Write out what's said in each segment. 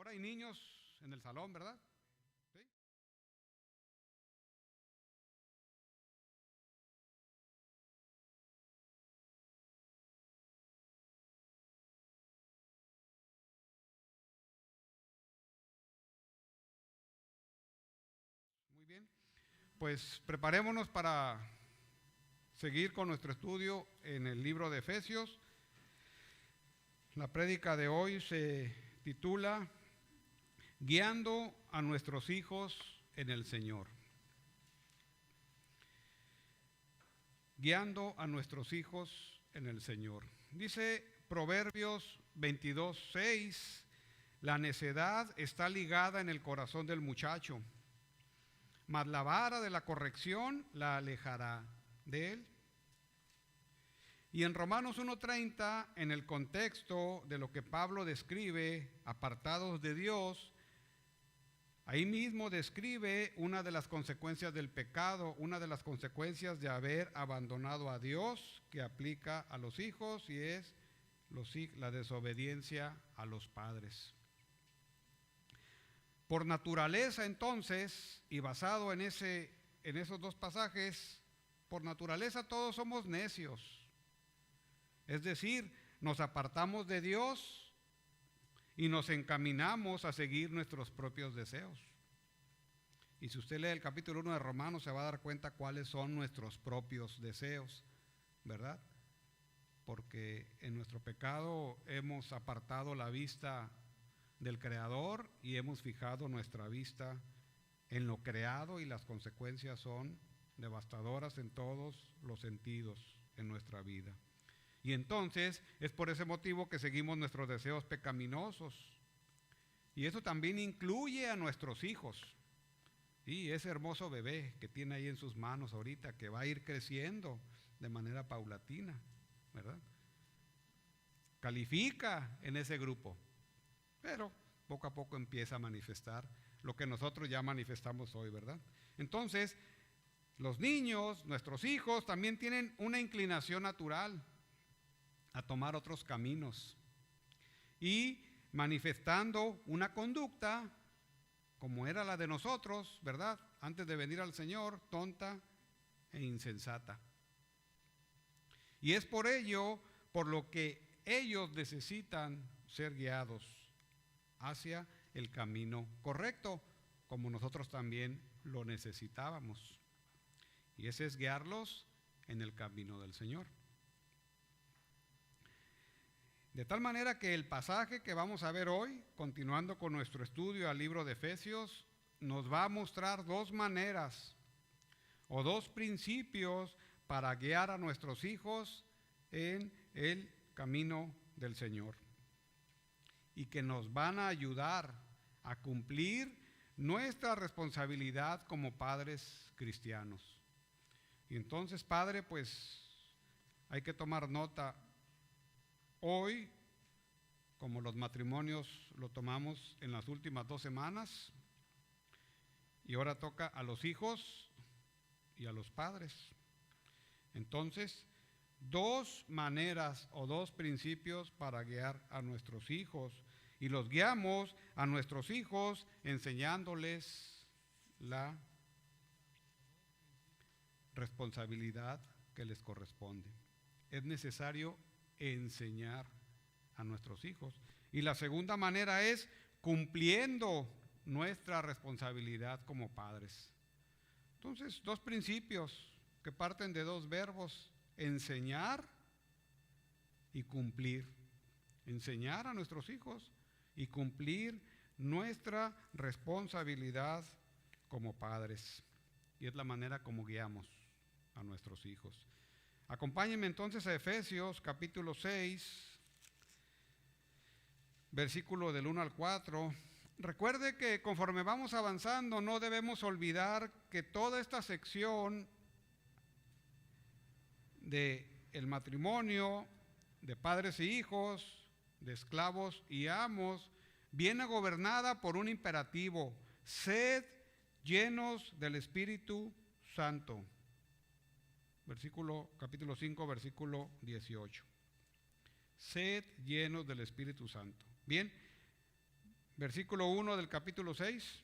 Ahora hay niños en el salón, ¿verdad? ¿Sí? Muy bien. Pues preparémonos para seguir con nuestro estudio en el libro de Efesios. La prédica de hoy se titula Guiando a nuestros hijos en el Señor. Guiando a nuestros hijos en el Señor. Dice Proverbios 22:6, la necedad está ligada en el corazón del muchacho, mas la vara de la corrección la alejará de él. Y en Romanos 1:30, en el contexto de lo que Pablo describe, apartados de Dios, ahí mismo describe una de las consecuencias del pecado, una de las consecuencias de haber abandonado a Dios que aplica a los hijos, y es la desobediencia a los padres. Por naturaleza entonces, y basado en esos dos pasajes, por naturaleza todos somos necios. Es decir, nos apartamos de Dios y nos encaminamos a seguir nuestros propios deseos. Y si usted lee el capítulo 1 de Romanos, se va a dar cuenta cuáles son nuestros propios deseos, ¿verdad? Porque en nuestro pecado hemos apartado la vista del Creador y hemos fijado nuestra vista en lo creado, y las consecuencias son devastadoras en todos los sentidos en nuestra vida. Y entonces es por ese motivo que seguimos nuestros deseos pecaminosos. Y eso también incluye a nuestros hijos. Y ese hermoso bebé que tiene ahí en sus manos ahorita, que va a ir creciendo de manera paulatina, ¿verdad? Califica en ese grupo, pero poco a poco empieza a manifestar lo que nosotros ya manifestamos hoy, ¿verdad? Entonces, los niños, nuestros hijos, también tienen una inclinación natural a tomar otros caminos y manifestando una conducta como era la de nosotros, ¿verdad? Antes de venir al Señor, tonta e insensata. Y es por ello, por lo que ellos necesitan ser guiados hacia el camino correcto, como nosotros también lo necesitábamos. Y ese es guiarlos en el camino del Señor. De tal manera que el pasaje que vamos a ver hoy, continuando con nuestro estudio al libro de Efesios, nos va a mostrar dos maneras o dos principios para guiar a nuestros hijos en el camino del Señor, y que nos van a ayudar a cumplir nuestra responsabilidad como padres cristianos. Y entonces, padre, pues hay que tomar nota. Hoy, como los matrimonios lo tomamos en las últimas 2 semanas, y ahora toca a los hijos y a los padres. Entonces, dos maneras o dos principios para guiar a nuestros hijos. Y los guiamos a nuestros hijos enseñándoles la responsabilidad que les corresponde. Es necesario enseñar a nuestros hijos. Y la segunda manera es cumpliendo nuestra responsabilidad como padres. Entonces, dos principios que parten de dos verbos: enseñar y cumplir. Enseñar a nuestros hijos y cumplir nuestra responsabilidad como padres. Y es la manera como guiamos a nuestros hijos. Acompáñenme entonces a Efesios capítulo 6, versículo del 1 al 4. Recuerde que conforme vamos avanzando no debemos olvidar que toda esta sección de el matrimonio, de padres e hijos, de esclavos y amos, viene gobernada por un imperativo: sed llenos del Espíritu Santo. Capítulo 5, versículo 18. Sed llenos del Espíritu Santo. Bien, versículo 1 del capítulo 6.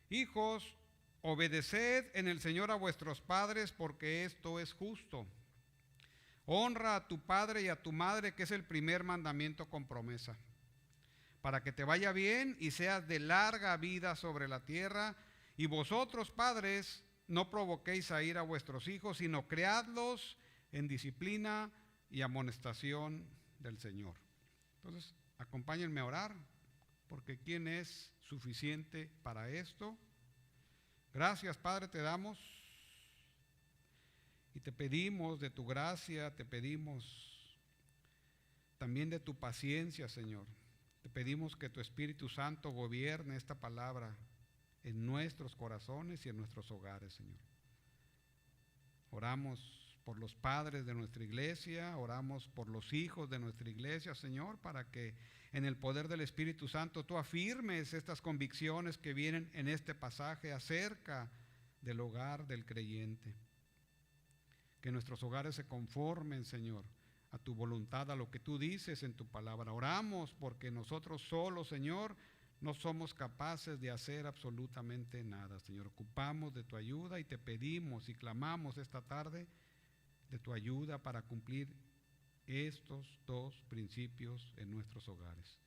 Hijos, obedeced en el Señor a vuestros padres, porque esto es justo. Honra a tu padre y a tu madre, que es el primer mandamiento con promesa, para que te vaya bien y seas de larga vida sobre la tierra. Y vosotros, padres, no provoquéis a ira a vuestros hijos, sino criadlos en disciplina y amonestación del Señor. Entonces, acompáñenme a orar, porque ¿quién es suficiente para esto? Gracias, Padre, te damos y te pedimos de tu gracia, te pedimos también de tu paciencia, Señor. Te pedimos que tu Espíritu Santo gobierne esta palabra en nuestros corazones y en nuestros hogares, Señor. Oramos por los padres de nuestra iglesia, oramos por los hijos de nuestra iglesia, Señor, para que en el poder del Espíritu Santo tú afirmes estas convicciones que vienen en este pasaje acerca del hogar del creyente. Que nuestros hogares se conformen, Señor, a tu voluntad, a lo que tú dices en tu palabra. Oramos porque nosotros solos, Señor, no somos capaces de hacer absolutamente nada, Señor. Ocupamos de tu ayuda y te pedimos y clamamos esta tarde de tu ayuda para cumplir estos dos principios en nuestros hogares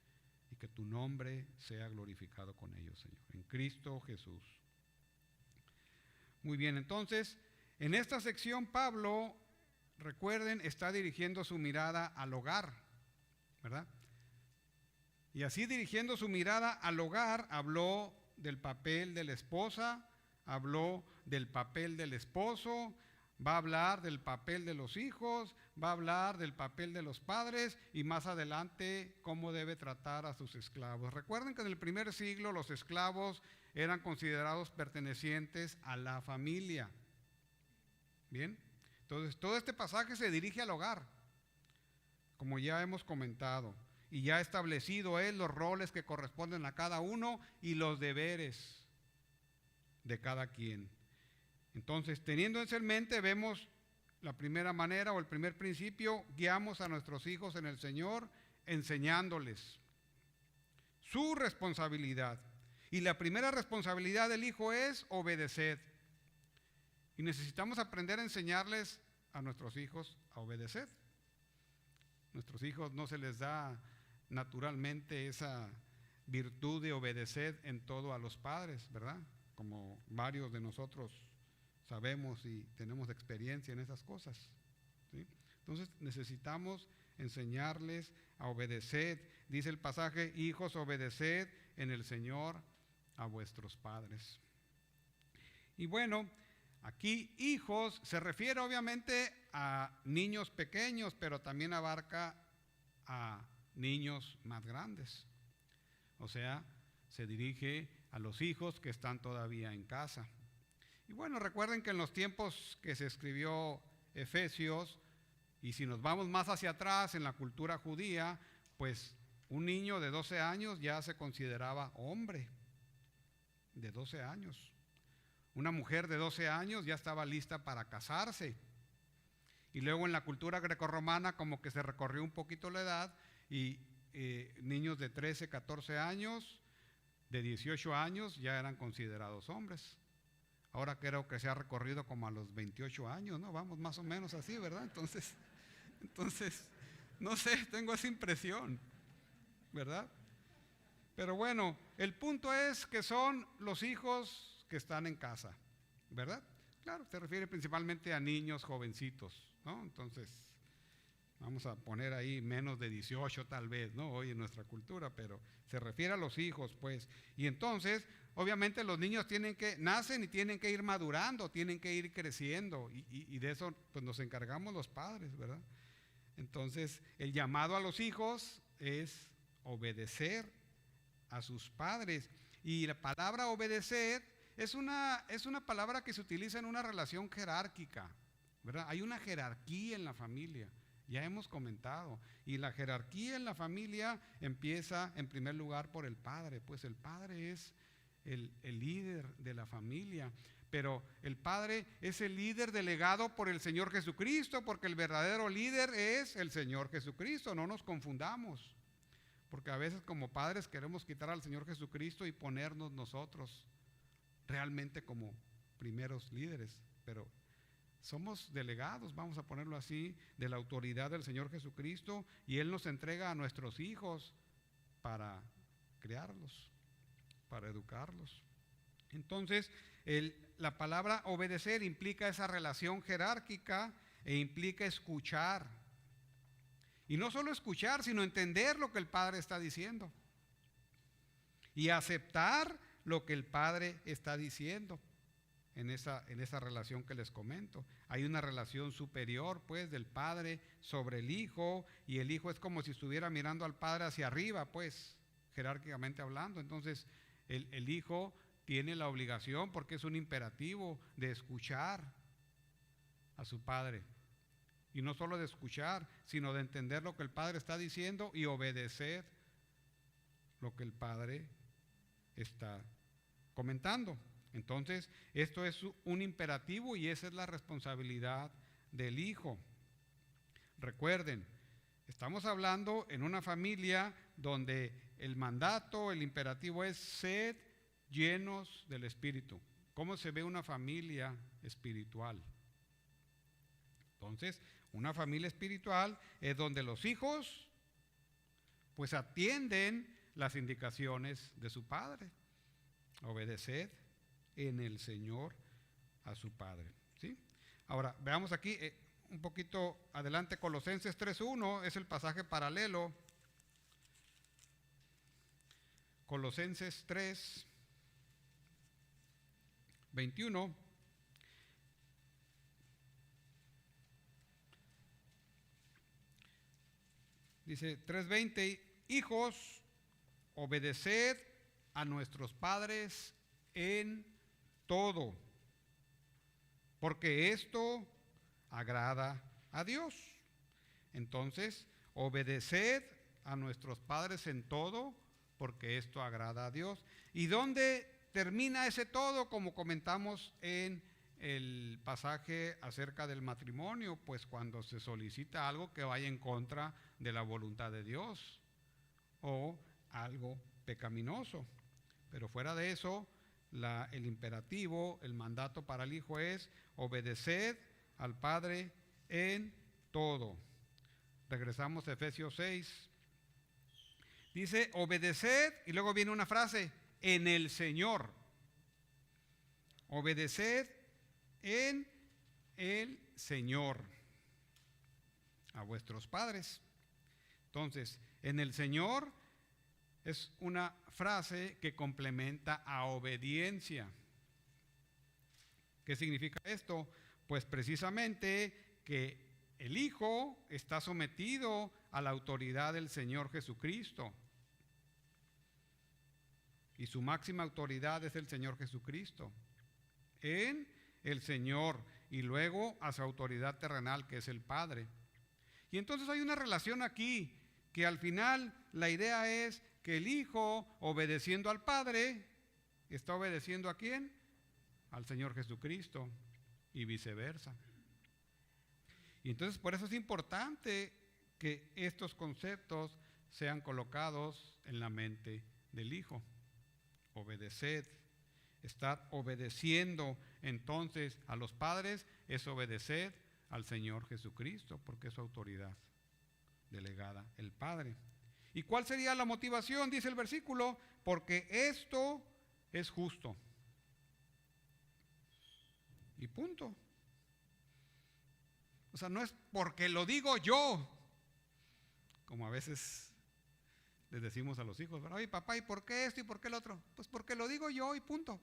y que tu nombre sea glorificado con ellos, Señor, en Cristo Jesús. Muy bien, entonces, en esta sección Pablo, recuerden, está dirigiendo su mirada al hogar, ¿verdad? Y así dirigiendo su mirada al hogar, habló del papel de la esposa, habló del papel del esposo, va a hablar del papel de los hijos, va a hablar del papel de los padres y más adelante cómo debe tratar a sus esclavos. Recuerden que en el primer siglo los esclavos eran considerados pertenecientes a la familia. Bien, entonces todo este pasaje se dirige al hogar, como ya hemos comentado, y ya ha establecido él los roles que corresponden a cada uno y los deberes de cada quien. Entonces, teniendo eso en mente, vemos la primera manera o el primer principio: guiamos a nuestros hijos en el Señor, enseñándoles su responsabilidad. Y la primera responsabilidad del hijo es obedecer. Y necesitamos aprender a enseñarles a nuestros hijos a obedecer. Nuestros hijos no se les da naturalmente esa virtud de obedecer en todo a los padres, ¿verdad? Como varios de nosotros sabemos y tenemos experiencia en esas cosas, ¿sí? Entonces necesitamos enseñarles a obedecer. Dice el pasaje: hijos, obedeced en el Señor a vuestros padres. Y bueno, aquí hijos se refiere obviamente a niños pequeños, pero también abarca a niños más grandes. O sea, se dirige a los hijos que están todavía en casa. Y bueno, recuerden que en los tiempos que se escribió Efesios, y si nos vamos más hacia atrás en la cultura judía, pues un niño de 12 años ya se consideraba hombre, de 12 años. Una mujer de 12 años ya estaba lista para casarse. Y luego en la cultura grecorromana como que se recorrió un poquito la edad y niños de 13, 14 años, de 18 años ya eran considerados hombres. Ahora creo que se ha recorrido como a los 28 años, ¿no? Vamos más o menos así, ¿verdad? Entonces, no sé, tengo esa impresión, ¿verdad? Pero bueno, el punto es que son los hijos que están en casa, ¿verdad? Claro, se refiere principalmente a niños jovencitos, ¿no? Entonces, vamos a poner ahí menos de 18 tal vez, ¿no? Hoy en nuestra cultura, pero se refiere a los hijos, pues. Y entonces, obviamente los niños nacen y tienen que ir madurando, tienen que ir creciendo, y de eso pues nos encargamos los padres, ¿verdad? Entonces, el llamado a los hijos es obedecer a sus padres. Y la palabra obedecer es una palabra que se utiliza en una relación jerárquica, ¿verdad? Hay una jerarquía en la familia, ya hemos comentado, y la jerarquía en la familia empieza en primer lugar por el padre, pues el padre es el líder de la familia, pero el padre es el líder delegado por el Señor Jesucristo, porque el verdadero líder es el Señor Jesucristo, no nos confundamos, porque a veces como padres queremos quitar al Señor Jesucristo y ponernos nosotros realmente como primeros líderes, pero somos delegados, vamos a ponerlo así, de la autoridad del Señor Jesucristo, y Él nos entrega a nuestros hijos para criarlos, para educarlos. Entonces, la palabra obedecer implica esa relación jerárquica e implica escuchar. Y no solo escuchar, sino entender lo que el Padre está diciendo y aceptar lo que el Padre está diciendo. En esa relación que les comento, hay una relación superior pues del Padre sobre el Hijo, y el Hijo es como si estuviera mirando al Padre hacia arriba, pues jerárquicamente hablando. Entonces el Hijo tiene la obligación, porque es un imperativo, de escuchar a su Padre, y no solo de escuchar, sino de entender lo que el Padre está diciendo y obedecer lo que el Padre está comentando. Entonces, esto es un imperativo, y esa es la responsabilidad del Hijo. Recuerden, estamos hablando en una familia donde el mandato, el imperativo es: sed llenos del Espíritu. ¿Cómo se ve una familia espiritual? Entonces, una familia espiritual es donde los hijos pues atienden las indicaciones de su padre. Obedeced en el Señor a su Padre, ¿sí? Ahora, veamos aquí un poquito adelante, Colosenses 3:1 es el pasaje paralelo. Colosenses 3:21 dice 3:20: hijos, obedeced a nuestros padres en todo, porque esto agrada a Dios. Entonces, obedeced a nuestros padres en todo, porque esto agrada a Dios. ¿Y dónde termina ese todo? Como comentamos en el pasaje acerca del matrimonio, pues cuando se solicita algo que vaya en contra de la voluntad de Dios o algo pecaminoso. Pero fuera de eso, el imperativo, el mandato para el Hijo es: obedeced al Padre en todo. Regresamos a Efesios 6. Dice: obedeced, y luego viene una frase: en el Señor. Obedeced en el Señor a vuestros padres. Entonces, en el Señor es una frase que complementa a obediencia. ¿Qué significa esto? Pues precisamente que el Hijo está sometido a la autoridad del Señor Jesucristo. Y su máxima autoridad es el Señor Jesucristo. En el Señor, y luego a su autoridad terrenal, que es el Padre. Y entonces hay una relación aquí, que al final la idea es que el Hijo, obedeciendo al Padre, está obedeciendo ¿a quién? Al Señor Jesucristo, y viceversa. Y entonces por eso es importante que estos conceptos sean colocados en la mente del Hijo. Obedeced, estar obedeciendo entonces a los padres es obedecer al Señor Jesucristo, porque es su autoridad delegada el Padre. ¿Y cuál sería la motivación? Dice el versículo: porque esto es justo. Y punto. O sea, no es porque lo digo yo, como a veces les decimos a los hijos: oye papá, ¿y por qué esto y por qué el otro? Pues porque lo digo yo y punto.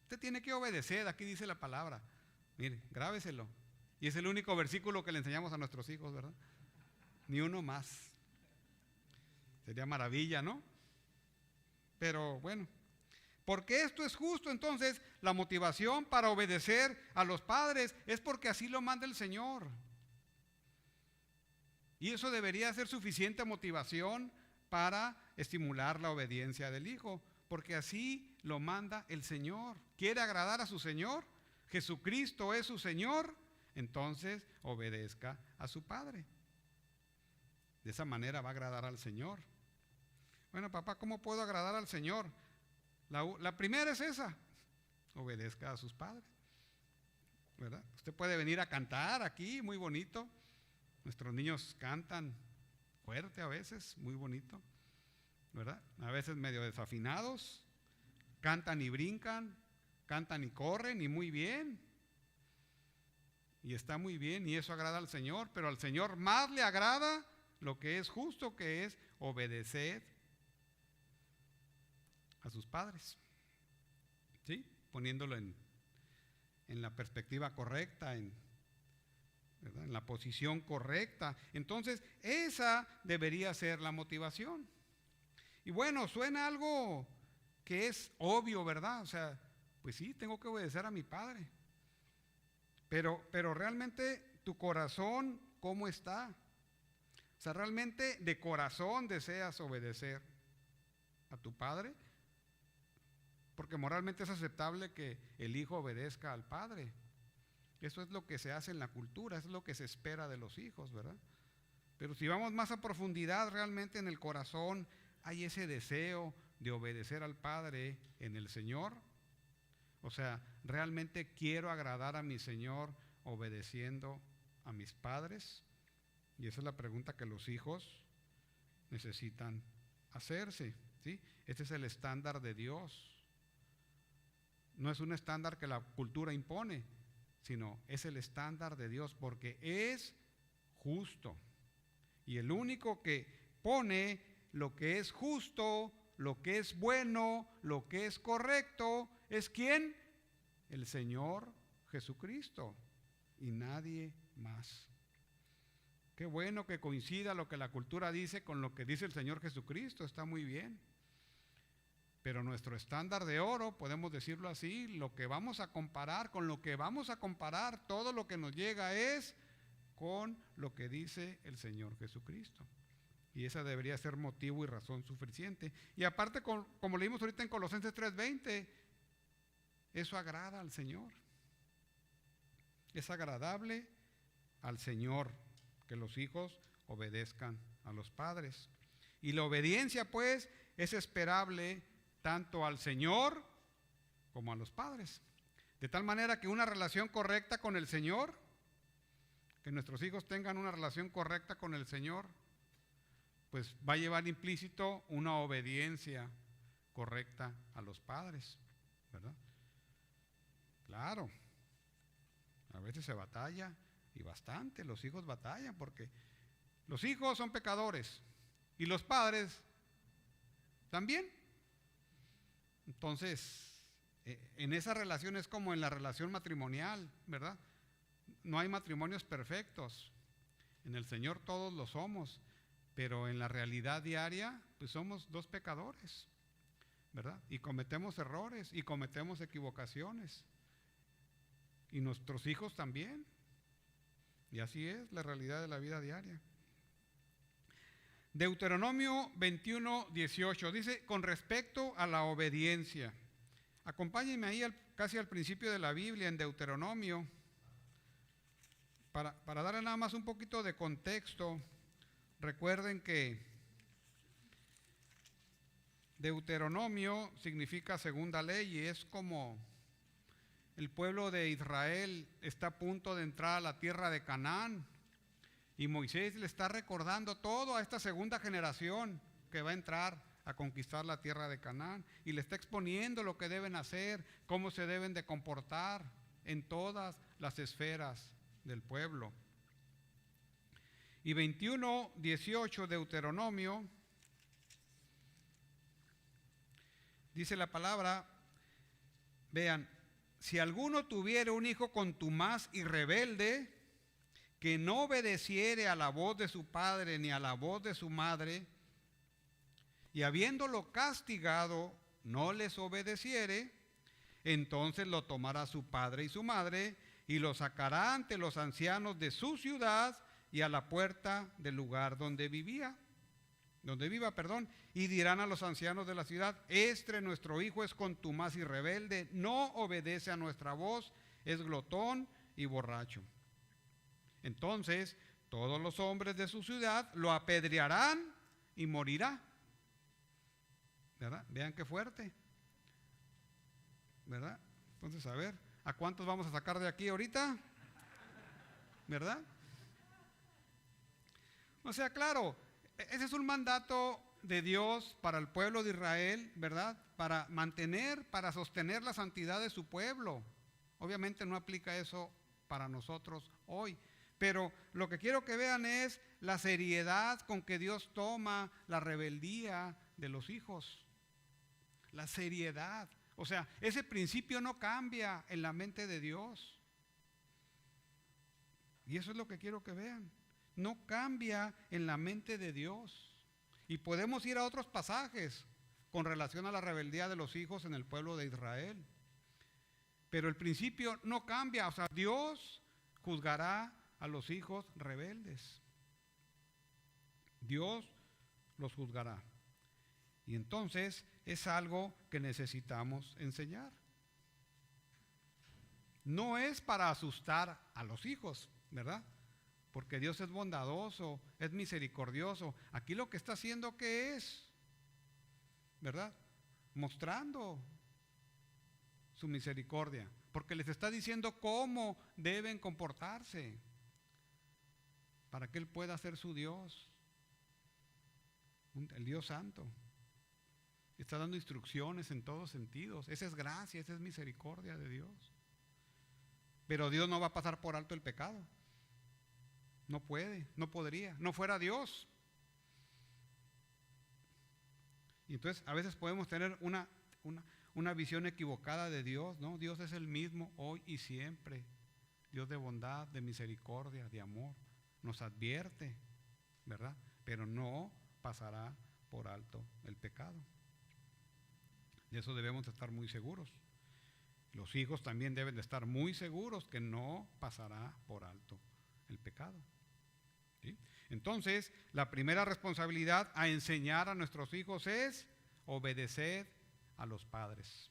Usted tiene que obedecer, aquí dice la palabra. Mire, grábeselo. Y es el único versículo que le enseñamos a nuestros hijos, ¿verdad? Ni uno más. Sería maravilla, ¿no? Pero bueno, porque esto es justo. Entonces, la motivación para obedecer a los padres es porque así lo manda el Señor. Y eso debería ser suficiente motivación para estimular la obediencia del Hijo, porque así lo manda el Señor. ¿Quiere agradar a su Señor? Jesucristo es su Señor, entonces obedezca a su Padre. De esa manera va a agradar al Señor. Bueno, papá, ¿cómo puedo agradar al Señor? La primera es esa: obedezca a sus padres, ¿verdad? Usted puede venir a cantar aquí, muy bonito. Nuestros niños cantan fuerte a veces, muy bonito, ¿verdad? A veces medio desafinados, cantan y brincan, cantan y corren, y muy bien. Y está muy bien, y eso agrada al Señor, pero al Señor más le agrada lo que es justo, que es obedecer a sus padres, ¿sí? Poniéndolo en la perspectiva correcta, ¿verdad?, en la posición correcta. Entonces, esa debería ser la motivación. Y bueno, suena algo que es obvio, ¿verdad? O sea, pues sí, tengo que obedecer a mi padre. Pero realmente tu corazón, ¿cómo está? O sea, ¿realmente de corazón deseas obedecer a tu padre? Porque moralmente es aceptable que el hijo obedezca al padre. Eso es lo que se hace en la cultura, eso es lo que se espera de los hijos, ¿verdad? Pero si vamos más a profundidad, realmente en el corazón hay ese deseo de obedecer al Padre en el Señor. O sea, ¿realmente quiero agradar a mi Señor obedeciendo a mis padres? Y esa es la pregunta que los hijos necesitan hacerse, ¿sí? Este es el estándar de Dios. No es un estándar que la cultura impone, sino es el estándar de Dios, porque es justo. Y el único que pone lo que es justo, lo que es bueno, lo que es correcto, ¿es quién? El Señor Jesucristo, y nadie más. Qué bueno que coincida lo que la cultura dice con lo que dice el Señor Jesucristo, está muy bien. Pero nuestro estándar de oro, podemos decirlo así, lo que vamos a comparar, con lo que vamos a comparar, todo lo que nos llega es con lo que dice el Señor Jesucristo. Y esa debería ser motivo y razón suficiente. Y aparte, como leímos ahorita en Colosenses 3:20, eso agrada al Señor. Es agradable al Señor que los hijos obedezcan a los padres. Y la obediencia, pues, es esperable tanto al Señor como a los padres. De tal manera que una relación correcta con el Señor, que nuestros hijos tengan una relación correcta con el Señor, pues va a llevar implícito una obediencia correcta a los padres, ¿verdad? Claro, a veces se batalla, y bastante, los hijos batallan, porque los hijos son pecadores y los padres también. Entonces, en esa relación es como en la relación matrimonial, ¿verdad? No hay matrimonios perfectos. En el Señor todos lo somos, pero en la realidad diaria, pues somos dos pecadores, ¿verdad? Y cometemos errores y cometemos equivocaciones. Y nuestros hijos también. Y así es la realidad de la vida diaria. Deuteronomio 21:18 dice, con respecto a la obediencia. Acompáñenme ahí casi al principio de la Biblia, en Deuteronomio, para darle nada más un poquito de contexto. Recuerden que Deuteronomio significa segunda ley, y es como el pueblo de Israel está a punto de entrar a la tierra de Canaán, y Moisés le está recordando todo a esta segunda generación que va a entrar a conquistar la tierra de Canaán, y le está exponiendo lo que deben hacer, cómo se deben de comportar en todas las esferas del pueblo. Y 21:18 Deuteronomio, dice la palabra, vean, si alguno tuviere un hijo contumaz y rebelde, que no obedeciere a la voz de su padre ni a la voz de su madre, y habiéndolo castigado no les obedeciere, entonces lo tomará su padre y su madre y lo sacará ante los ancianos de su ciudad y a la puerta del lugar donde viva, y dirán a los ancianos de la ciudad, nuestro hijo es contumaz y rebelde, no obedece a nuestra voz, es glotón y borracho. Entonces todos los hombres de su ciudad lo apedrearán y morirá. ¿verdad? Vean qué fuerte, ¿verdad? Entonces, a ver, ¿a cuántos vamos a sacar de aquí ahorita? ¿Verdad? O sea, claro, ese es un mandato de Dios para el pueblo de Israel, ¿verdad? Para mantener, para sostener la santidad de su pueblo. Obviamente no aplica eso para nosotros hoy, pero lo que quiero que vean es la seriedad con que Dios toma la rebeldía de los hijos. La seriedad. O sea, ese principio no cambia en la mente de Dios. Y eso es lo que quiero que vean. No cambia en la mente de Dios. Y podemos ir a otros pasajes con relación a la rebeldía de los hijos en el pueblo de Israel. Pero el principio no cambia. O sea, Dios juzgará a los hijos rebeldes. Dios los juzgará. Y entonces es algo que necesitamos enseñar. No es para asustar a los hijos, ¿verdad? Porque Dios es bondadoso, es misericordioso. Aquí lo que está haciendo, ¿qué es? ¿Verdad? Mostrando su misericordia. Porque les está diciendo cómo deben comportarse para que Él pueda ser su Dios, el Dios Santo. Está dando instrucciones en todos sentidos. Esa es gracia, esa es misericordia de Dios. Pero Dios no va a pasar por alto el pecado. No puede, no podría, no fuera Dios. Y entonces a veces podemos tener una visión equivocada de Dios, ¿no? Dios es el mismo hoy y siempre. Dios de bondad, de misericordia, de amor. Nos advierte, ¿verdad? Pero no pasará por alto el pecado. De eso debemos estar muy seguros. Los hijos también deben de estar muy seguros que no pasará por alto el pecado. ¿Sí? Entonces, la primera responsabilidad a enseñar a nuestros hijos es obedecer a los padres.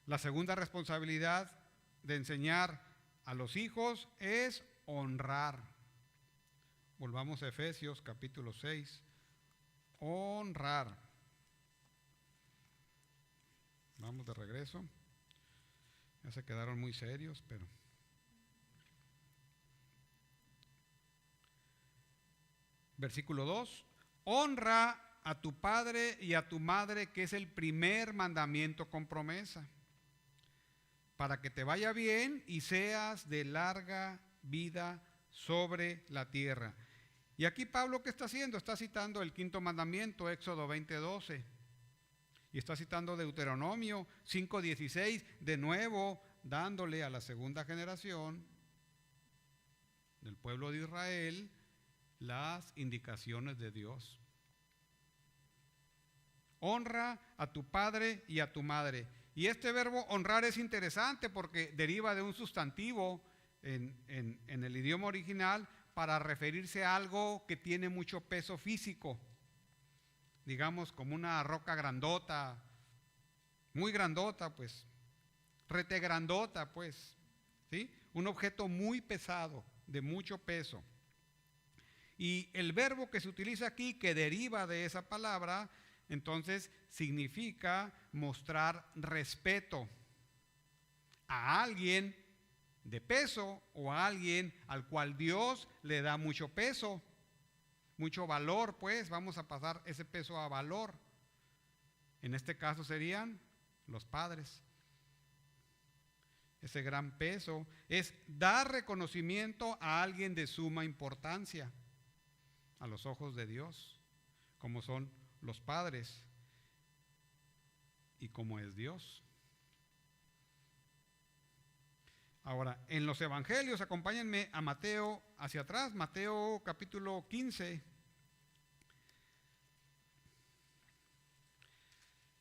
La segunda responsabilidad de enseñar a los hijos es honrar. Volvamos a Efesios capítulo 6. Honrar. Vamos de regreso. Ya se quedaron muy serios, pero... Versículo 2. Honra a tu padre y a tu madre, que es el primer mandamiento con promesa, para que te vaya bien y seas de larga vida sobre la tierra. Y aquí Pablo, ¿qué está haciendo? Está citando el quinto mandamiento, Éxodo 20:12. Y está citando Deuteronomio 5:16, de nuevo dándole a la segunda generación del pueblo de Israel las indicaciones de Dios. Honra a tu padre y a tu madre. Y este verbo honrar es interesante porque deriva de un sustantivo en el idioma original para referirse a algo que tiene mucho peso físico. Digamos como una roca grandota, muy grandota pues, rete grandota pues, ¿sí? Un objeto muy pesado, de mucho peso. Y el verbo que se utiliza aquí, que deriva de esa palabra, entonces significa mostrar respeto a alguien de peso o a alguien al cual Dios le da mucho peso, mucho valor, pues vamos a pasar ese peso a valor. En este caso serían los padres. Ese gran peso es dar reconocimiento a alguien de suma importancia a los ojos de Dios, como son los padres y como es Dios. Ahora, en los evangelios, acompáñenme a Mateo hacia atrás, Mateo capítulo 15.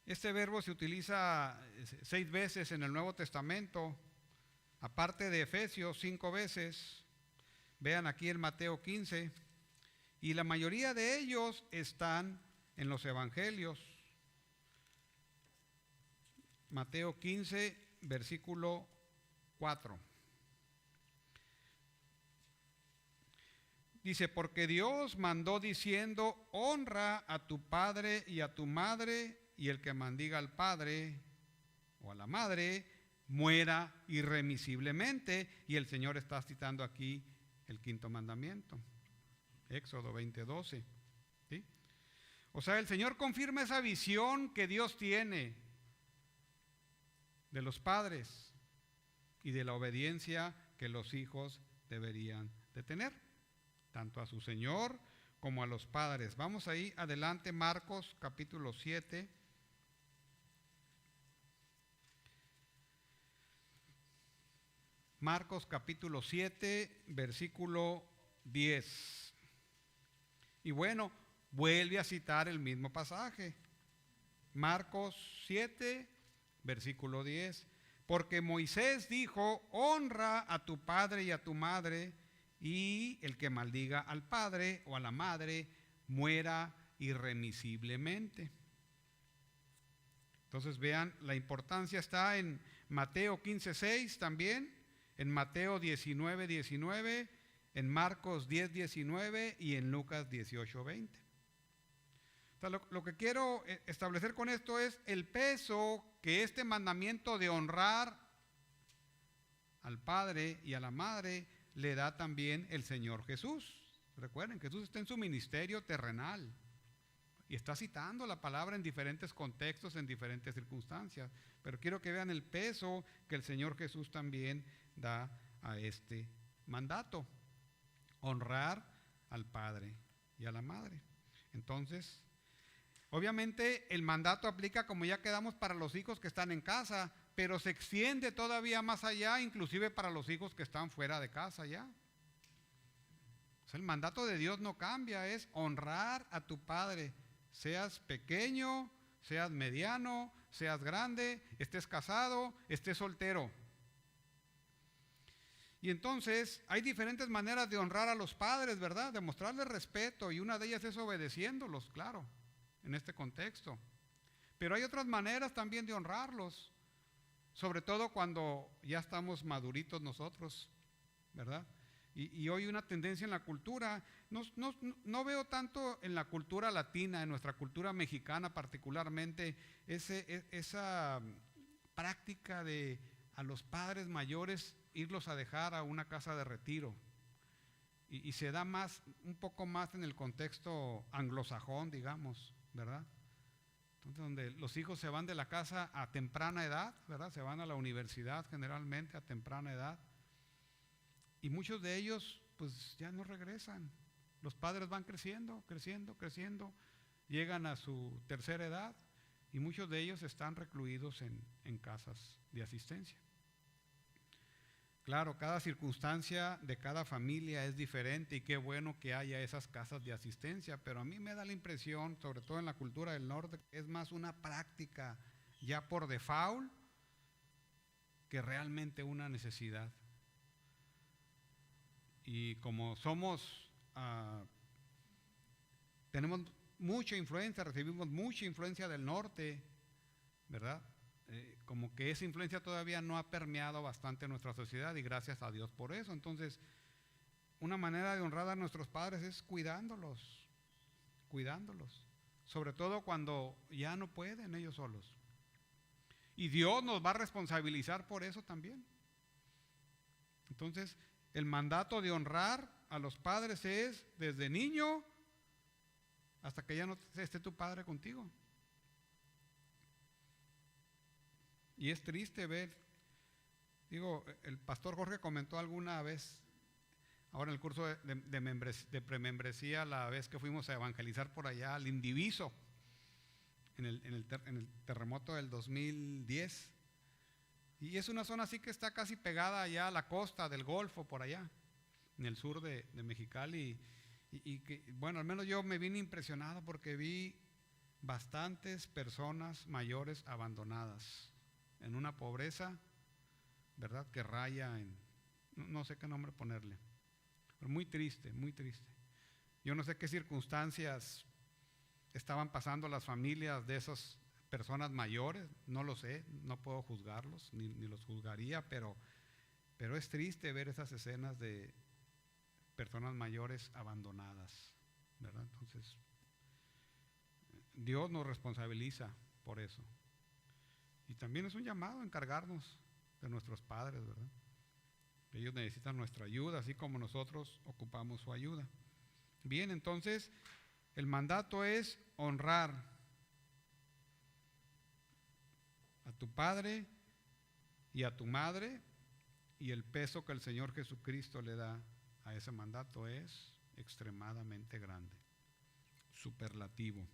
Este verbo se utiliza 6 veces en el Nuevo Testamento, aparte de Efesios 5 veces. Vean aquí en Mateo 15, y la mayoría de ellos están en los evangelios. Mateo 15, versículo 4. Dice, porque Dios mandó diciendo, honra a tu padre y a tu madre, y el que maldiga al padre o a la madre, muera irremisiblemente. Y el Señor está citando aquí el quinto mandamiento, Éxodo 20:12. ¿Sí? O sea, el Señor confirma esa visión que Dios tiene de los padres y de la obediencia que los hijos deberían de tener, tanto a su Señor como a los padres. Vamos ahí adelante, Marcos capítulo 7. Marcos capítulo 7, versículo 10. Y bueno, vuelve a citar el mismo pasaje. Marcos 7, versículo 10. Porque Moisés dijo, honra a tu padre y a tu madre, y el que maldiga al padre o a la madre muera irremisiblemente. Entonces vean, la importancia está en Mateo 15:6 también, en Mateo 19:19, en Marcos 10:19 y en Lucas 18:20. O sea, lo que quiero establecer con esto es el peso que este mandamiento de honrar al padre y a la madre le da también el Señor Jesús. Recuerden, Jesús está en su ministerio terrenal y está citando la palabra en diferentes contextos, en diferentes circunstancias. Pero quiero que vean el peso que el Señor Jesús también da a este mandato: honrar al padre y a la madre. Entonces, obviamente el mandato aplica, como ya quedamos, para los hijos que están en casa, pero se extiende todavía más allá, inclusive para los hijos que están fuera de casa ya. O sea, el mandato de Dios no cambia, es honrar a tu padre, seas pequeño, seas mediano, seas grande, estés casado, estés soltero. Y entonces hay diferentes maneras de honrar a los padres, ¿verdad? De mostrarles respeto, y una de ellas es obedeciéndolos, claro, en este contexto. Pero hay otras maneras también de honrarlos, sobre todo cuando ya estamos maduritos nosotros, ¿verdad? Y hoy una tendencia en la cultura, no veo tanto en la cultura latina, en nuestra cultura mexicana particularmente, esa práctica de a los padres mayores irlos a dejar a una casa de retiro. Y se da más, un poco más en el contexto anglosajón, digamos, ¿verdad? Entonces, donde los hijos se van de la casa a temprana edad, ¿verdad? Se van a la universidad generalmente a temprana edad. Y muchos de ellos pues ya no regresan. Los padres van creciendo, llegan a su tercera edad y muchos de ellos están recluidos en casas de asistencia. Claro, cada circunstancia de cada familia es diferente y qué bueno que haya esas casas de asistencia, pero a mí me da la impresión, sobre todo en la cultura del norte, que es más una práctica ya por default que realmente una necesidad. Y como tenemos mucha influencia, recibimos mucha influencia del norte, ¿verdad? Como que esa influencia todavía no ha permeado bastante en nuestra sociedad, y gracias a Dios por eso. Entonces, una manera de honrar a nuestros padres es cuidándolos, sobre todo cuando ya no pueden ellos solos. Y Dios nos va a responsabilizar por eso también. Entonces, el mandato de honrar a los padres es desde niño hasta que ya no esté tu padre contigo. Y es triste ver, el pastor Jorge comentó alguna vez, ahora en el curso de premembresía, la vez que fuimos a evangelizar por allá al Indiviso, en el terremoto del 2010. Y es una zona así que está casi pegada allá a la costa del Golfo, por allá, en el sur de Mexicali. Y que, bueno, al menos yo me vine impresionado porque vi bastantes personas mayores abandonadas en una pobreza, ¿verdad?, que raya en, no sé qué nombre ponerle, pero muy triste, muy triste. Yo no sé qué circunstancias estaban pasando las familias de esas personas mayores, no lo sé, no puedo juzgarlos, ni los juzgaría, pero es triste ver esas escenas de personas mayores abandonadas, ¿verdad? Entonces, Dios nos responsabiliza por eso. Y también es un llamado a encargarnos de nuestros padres, ¿verdad? Ellos necesitan nuestra ayuda, así como nosotros ocupamos su ayuda. Bien, entonces, el mandato es honrar a tu padre y a tu madre, y el peso que el Señor Jesucristo le da a ese mandato es extremadamente grande, superlativo.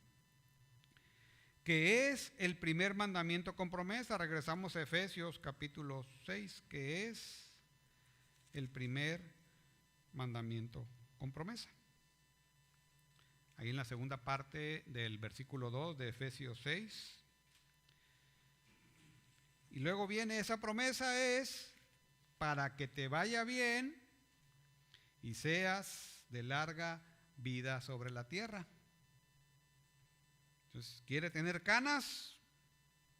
¿Qué es el primer mandamiento con promesa? Regresamos a Efesios capítulo 6, que es el primer mandamiento con promesa. Ahí en la segunda parte del versículo 2 de Efesios 6. Y luego viene esa promesa es para que te vaya bien y seas de larga vida sobre la tierra. Entonces, ¿quiere tener canas?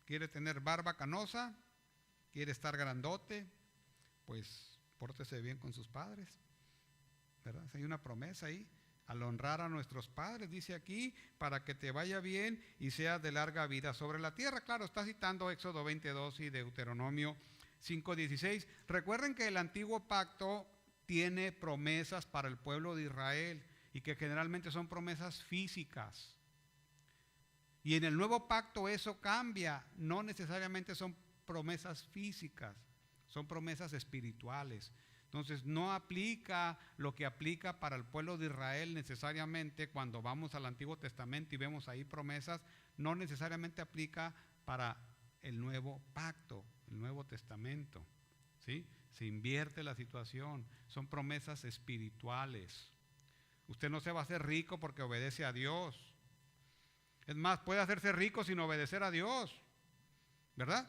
¿Quiere tener barba canosa? ¿Quiere estar grandote? Pues pórtese bien con sus padres, ¿verdad? Hay una promesa ahí. Al honrar a nuestros padres, dice aquí, para que te vaya bien y seas de larga vida sobre la tierra. Claro, está citando Éxodo 22 y Deuteronomio 5:16. Recuerden que el antiguo pacto tiene promesas para el pueblo de Israel y que generalmente son promesas físicas. Y en el nuevo pacto eso cambia, no necesariamente son promesas físicas, son promesas espirituales. Entonces no aplica lo que aplica para el pueblo de Israel necesariamente cuando vamos al Antiguo Testamento y vemos ahí promesas, no necesariamente aplica para el nuevo pacto, el Nuevo Testamento, ¿sí? Se invierte la situación, son promesas espirituales. Usted no se va a hacer rico porque obedece a Dios. Es más, puede hacerse rico sin obedecer a Dios, ¿verdad?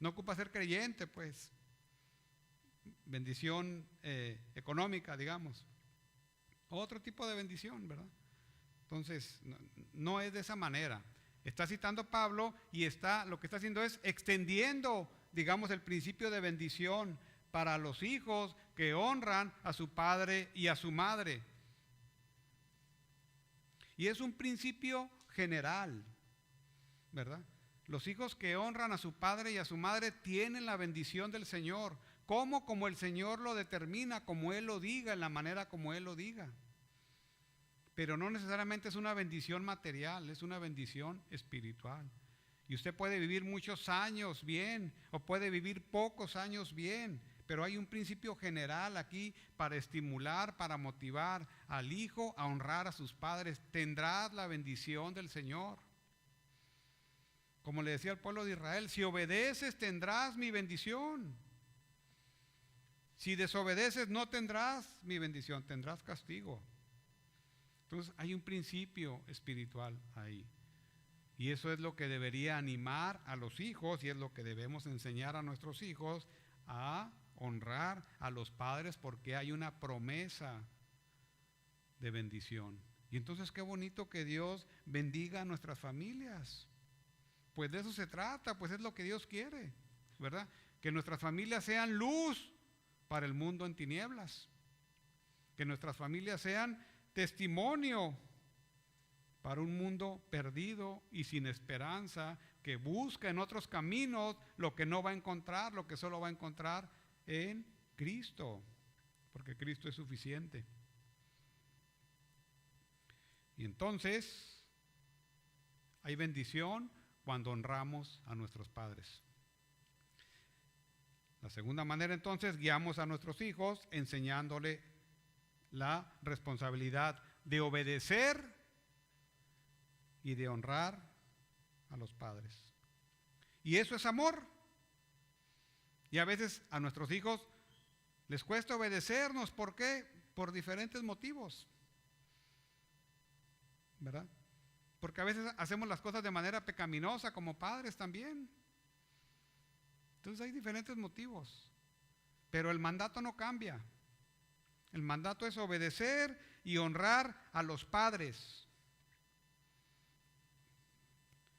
No ocupa ser creyente, pues. Bendición económica, digamos. Otro tipo de bendición, ¿verdad? Entonces, no es de esa manera. Está citando Pablo y lo que está haciendo es extendiendo, digamos, el principio de bendición para los hijos que honran a su padre y a su madre. Y es un principio general, ¿verdad? Los hijos que honran a su padre y a su madre tienen la bendición del Señor. ¿Cómo? Como el Señor lo determina, como Él lo diga, en la manera como Él lo diga. Pero no necesariamente es una bendición material, es una bendición espiritual. Y usted puede vivir muchos años bien, o puede vivir pocos años bien, pero hay un principio general aquí para estimular, para motivar al hijo a honrar a sus padres. Tendrás la bendición del Señor. Como le decía al pueblo de Israel, si obedeces tendrás mi bendición. Si desobedeces no tendrás mi bendición, tendrás castigo. Entonces hay un principio espiritual ahí. Y eso es lo que debería animar a los hijos y es lo que debemos enseñar a nuestros hijos, a honrar a los padres porque hay una promesa de bendición. Y entonces qué bonito que Dios bendiga a nuestras familias. Pues de eso se trata, pues es lo que Dios quiere, ¿verdad? Que nuestras familias sean luz para el mundo en tinieblas. Que nuestras familias sean testimonio para un mundo perdido y sin esperanza, que busca en otros caminos lo que no va a encontrar, lo que solo va a encontrar en Cristo, porque Cristo es suficiente. Y entonces hay bendición cuando honramos a nuestros padres. La segunda manera entonces, guiamos a nuestros hijos enseñándole la responsabilidad de obedecer y de honrar a los padres. Y eso es amor. Y a veces a nuestros hijos les cuesta obedecernos. ¿Por qué? Por diferentes motivos, ¿verdad? Porque a veces hacemos las cosas de manera pecaminosa como padres también. Entonces hay diferentes motivos. Pero el mandato no cambia. El mandato es obedecer y honrar a los padres.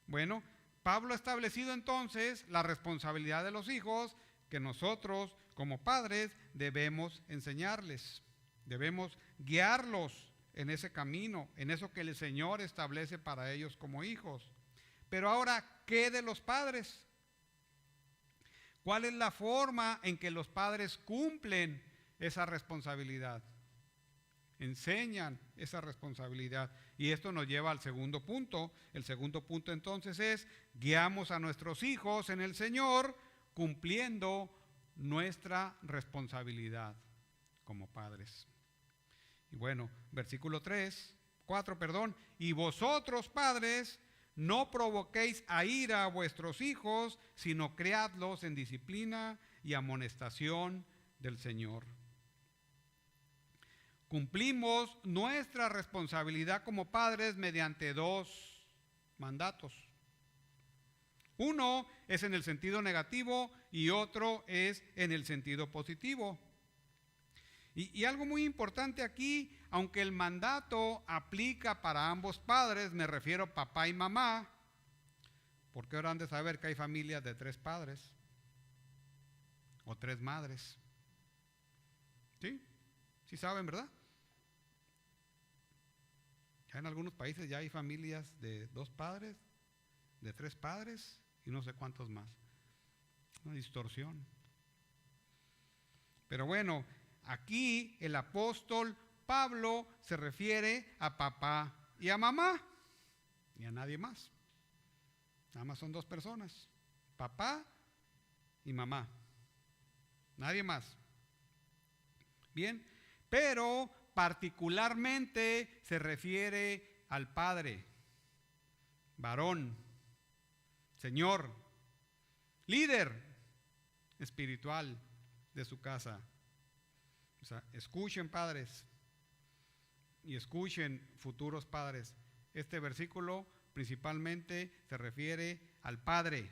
Bueno, Pablo ha establecido entonces la responsabilidad de los hijos que nosotros como padres debemos enseñarles. Debemos guiarlos en ese camino, en eso que el Señor establece para ellos como hijos. Pero ahora, ¿qué de los padres? ¿Cuál es la forma en que los padres cumplen esa responsabilidad? Enseñan esa responsabilidad. Y esto nos lleva al segundo punto. El segundo punto entonces es: guiamos a nuestros hijos en el Señor cumpliendo nuestra responsabilidad como padres. Y bueno, versículo 4, y vosotros, padres, no provoquéis a ira a vuestros hijos, sino criadlos en disciplina y amonestación del Señor. Cumplimos nuestra responsabilidad como padres mediante dos mandatos. Uno es en el sentido negativo y otro es en el sentido positivo. Y algo muy importante aquí, aunque el mandato aplica para ambos padres, me refiero a papá y mamá, porque ahora han de saber que hay familias de 3 padres o 3 madres. ¿Sí? ¿Sí saben, verdad? Ya en algunos países ya hay familias de 2 padres, de 3 padres y no sé cuántos más. Una distorsión. Pero bueno, aquí el apóstol Pablo se refiere a papá y a mamá y a nadie más. Nada más son 2 personas, papá y mamá, nadie más. Bien, pero particularmente se refiere al padre, varón, señor, líder espiritual de su casa. O sea, escuchen, padres, y escuchen, futuros padres. Este versículo principalmente se refiere al padre.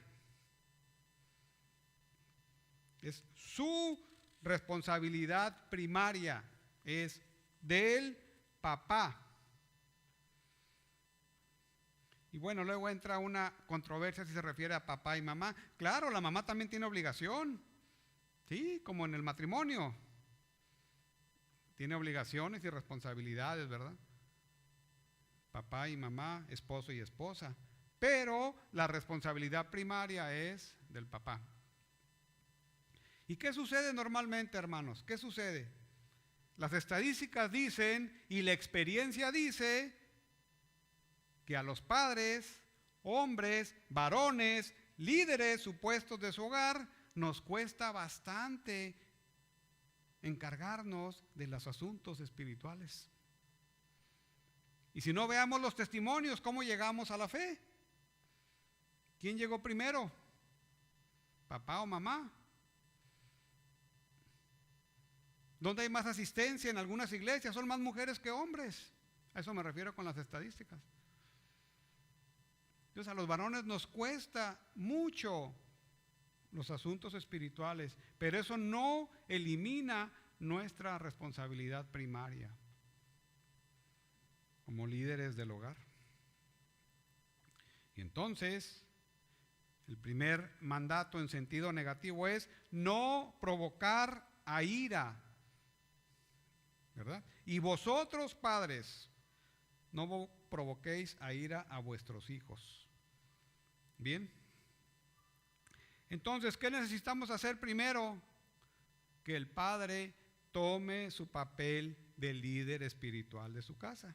Es su responsabilidad primaria, es del papá. Y bueno, luego entra una controversia si se refiere a papá y mamá. Claro, la mamá también tiene obligación, sí, como en el matrimonio. Tiene obligaciones y responsabilidades, ¿verdad? Papá y mamá, esposo y esposa. Pero la responsabilidad primaria es del papá. ¿Y qué sucede normalmente, hermanos? ¿Qué sucede? Las estadísticas dicen y la experiencia dice que a los padres, hombres, varones, líderes supuestos de su hogar, nos cuesta bastante encargarnos de los asuntos espirituales. Y si no, veamos los testimonios, cómo llegamos a la fe. ¿Quién llegó primero? ¿Papá o mamá? ¿Dónde hay más asistencia? En algunas iglesias son más mujeres que hombres. A eso me refiero con las estadísticas. Entonces a los varones nos cuesta mucho los asuntos espirituales, pero eso no elimina nuestra responsabilidad primaria como líderes del hogar. Y entonces, el primer mandato en sentido negativo es no provocar a ira, ¿verdad? Y vosotros, padres, no provoquéis a ira a vuestros hijos. Bien. Entonces, ¿qué necesitamos hacer primero? Que el padre tome su papel de líder espiritual de su casa.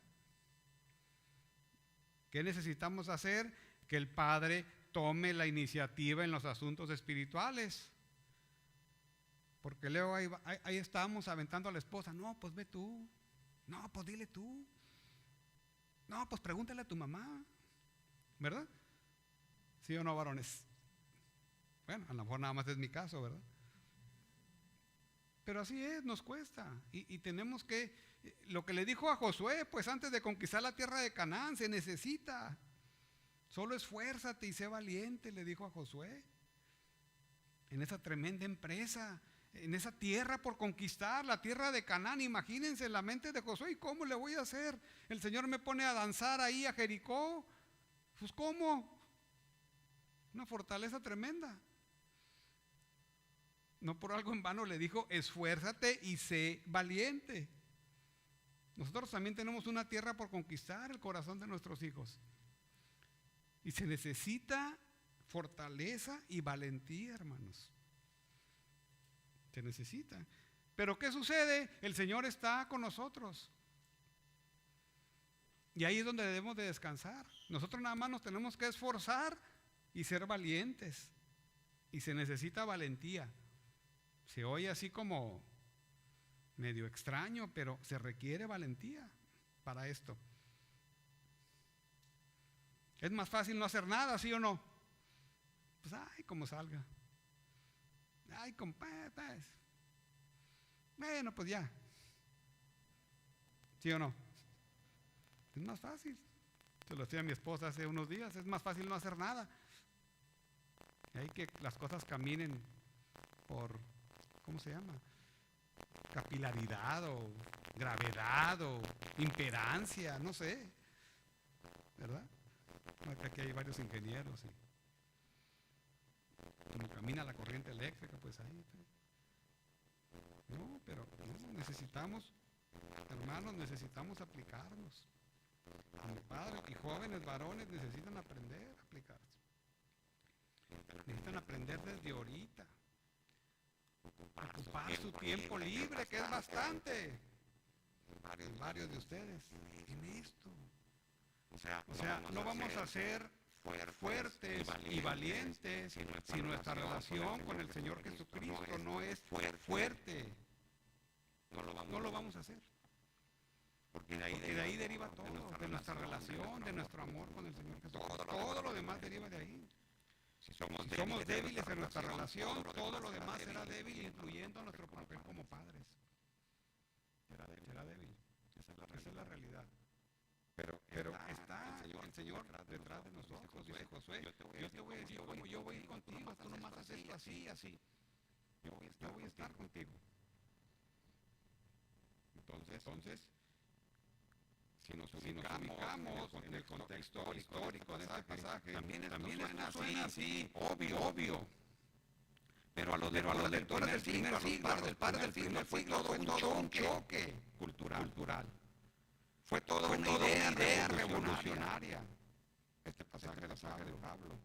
¿Qué necesitamos hacer? Que el padre tome la iniciativa en los asuntos espirituales. Porque luego ahí estamos aventando a la esposa. No, pues ve tú. No, pues dile tú. No, pues pregúntale a tu mamá. ¿Verdad? ¿Sí o no, varones? Bueno, a lo mejor nada más es mi caso, ¿verdad? Pero así es, nos cuesta. Y tenemos que, lo que le dijo a Josué, pues antes de conquistar la tierra de Canaán, se necesita. Solo esfuérzate y sé valiente, le dijo a Josué. En esa tremenda empresa, en esa tierra por conquistar, la tierra de Canaán. Imagínense la mente de Josué, ¿y cómo le voy a hacer? El Señor me pone a danzar ahí a Jericó. Pues ¿cómo? Una fortaleza tremenda. No por algo en vano le dijo, esfuérzate y sé valiente. Nosotros también tenemos una tierra por conquistar, el corazón de nuestros hijos. Y se necesita fortaleza y valentía, hermanos. Se necesita. Pero ¿qué sucede? El Señor está con nosotros. Y ahí es donde debemos de descansar. Nosotros nada más nos tenemos que esforzar y ser valientes. Y se necesita valentía. Se oye así como medio extraño, pero se requiere valentía para esto. Es más fácil no hacer nada, ¿sí o no? Pues ay, como salga. Ay, compadre. Bueno, pues ya. ¿Sí o no? Es más fácil. Se lo decía a mi esposa hace unos días, es más fácil no hacer nada. Hay que las cosas caminen por, ¿cómo se llama? Capilaridad o gravedad o imperancia, no sé. ¿Verdad? Aquí hay varios ingenieros. Y como camina la corriente eléctrica, pues ahí. No, pero no, necesitamos, hermanos, necesitamos aplicarnos. Como padres y jóvenes varones necesitan aprender a aplicarse. Necesitan aprender desde ahorita. Ocupar su tiempo libre, que es bastante. Varios de ustedes en esto. O sea, no vamos a ser fuertes y valientes si nuestra relación con el Señor Jesucristo no es fuerte. No lo vamos a hacer. Porque de ahí deriva todo, de nuestra relación, de nuestro amor con el Señor Jesucristo. Todo lo demás deriva de ahí. Si somos débiles en nuestra relación, todo lo demás será débil, incluyendo nuestro papel como padres. Será débil. Esa es la realidad. Pero está el Señor detrás de nosotros. Dice Josué, yo te voy a decir cómo yo voy a ir contigo, tú nomás haces esto así, así. Yo voy a estar contigo. Entonces, si nos ubicamos en el contexto histórico de este pasaje, también suena así, obvio. Pero a los lectores del primer siglo, del padre del siglo, fue todo un choque cultural. Fue toda una idea revolucionaria. Este pasaje de Pablo.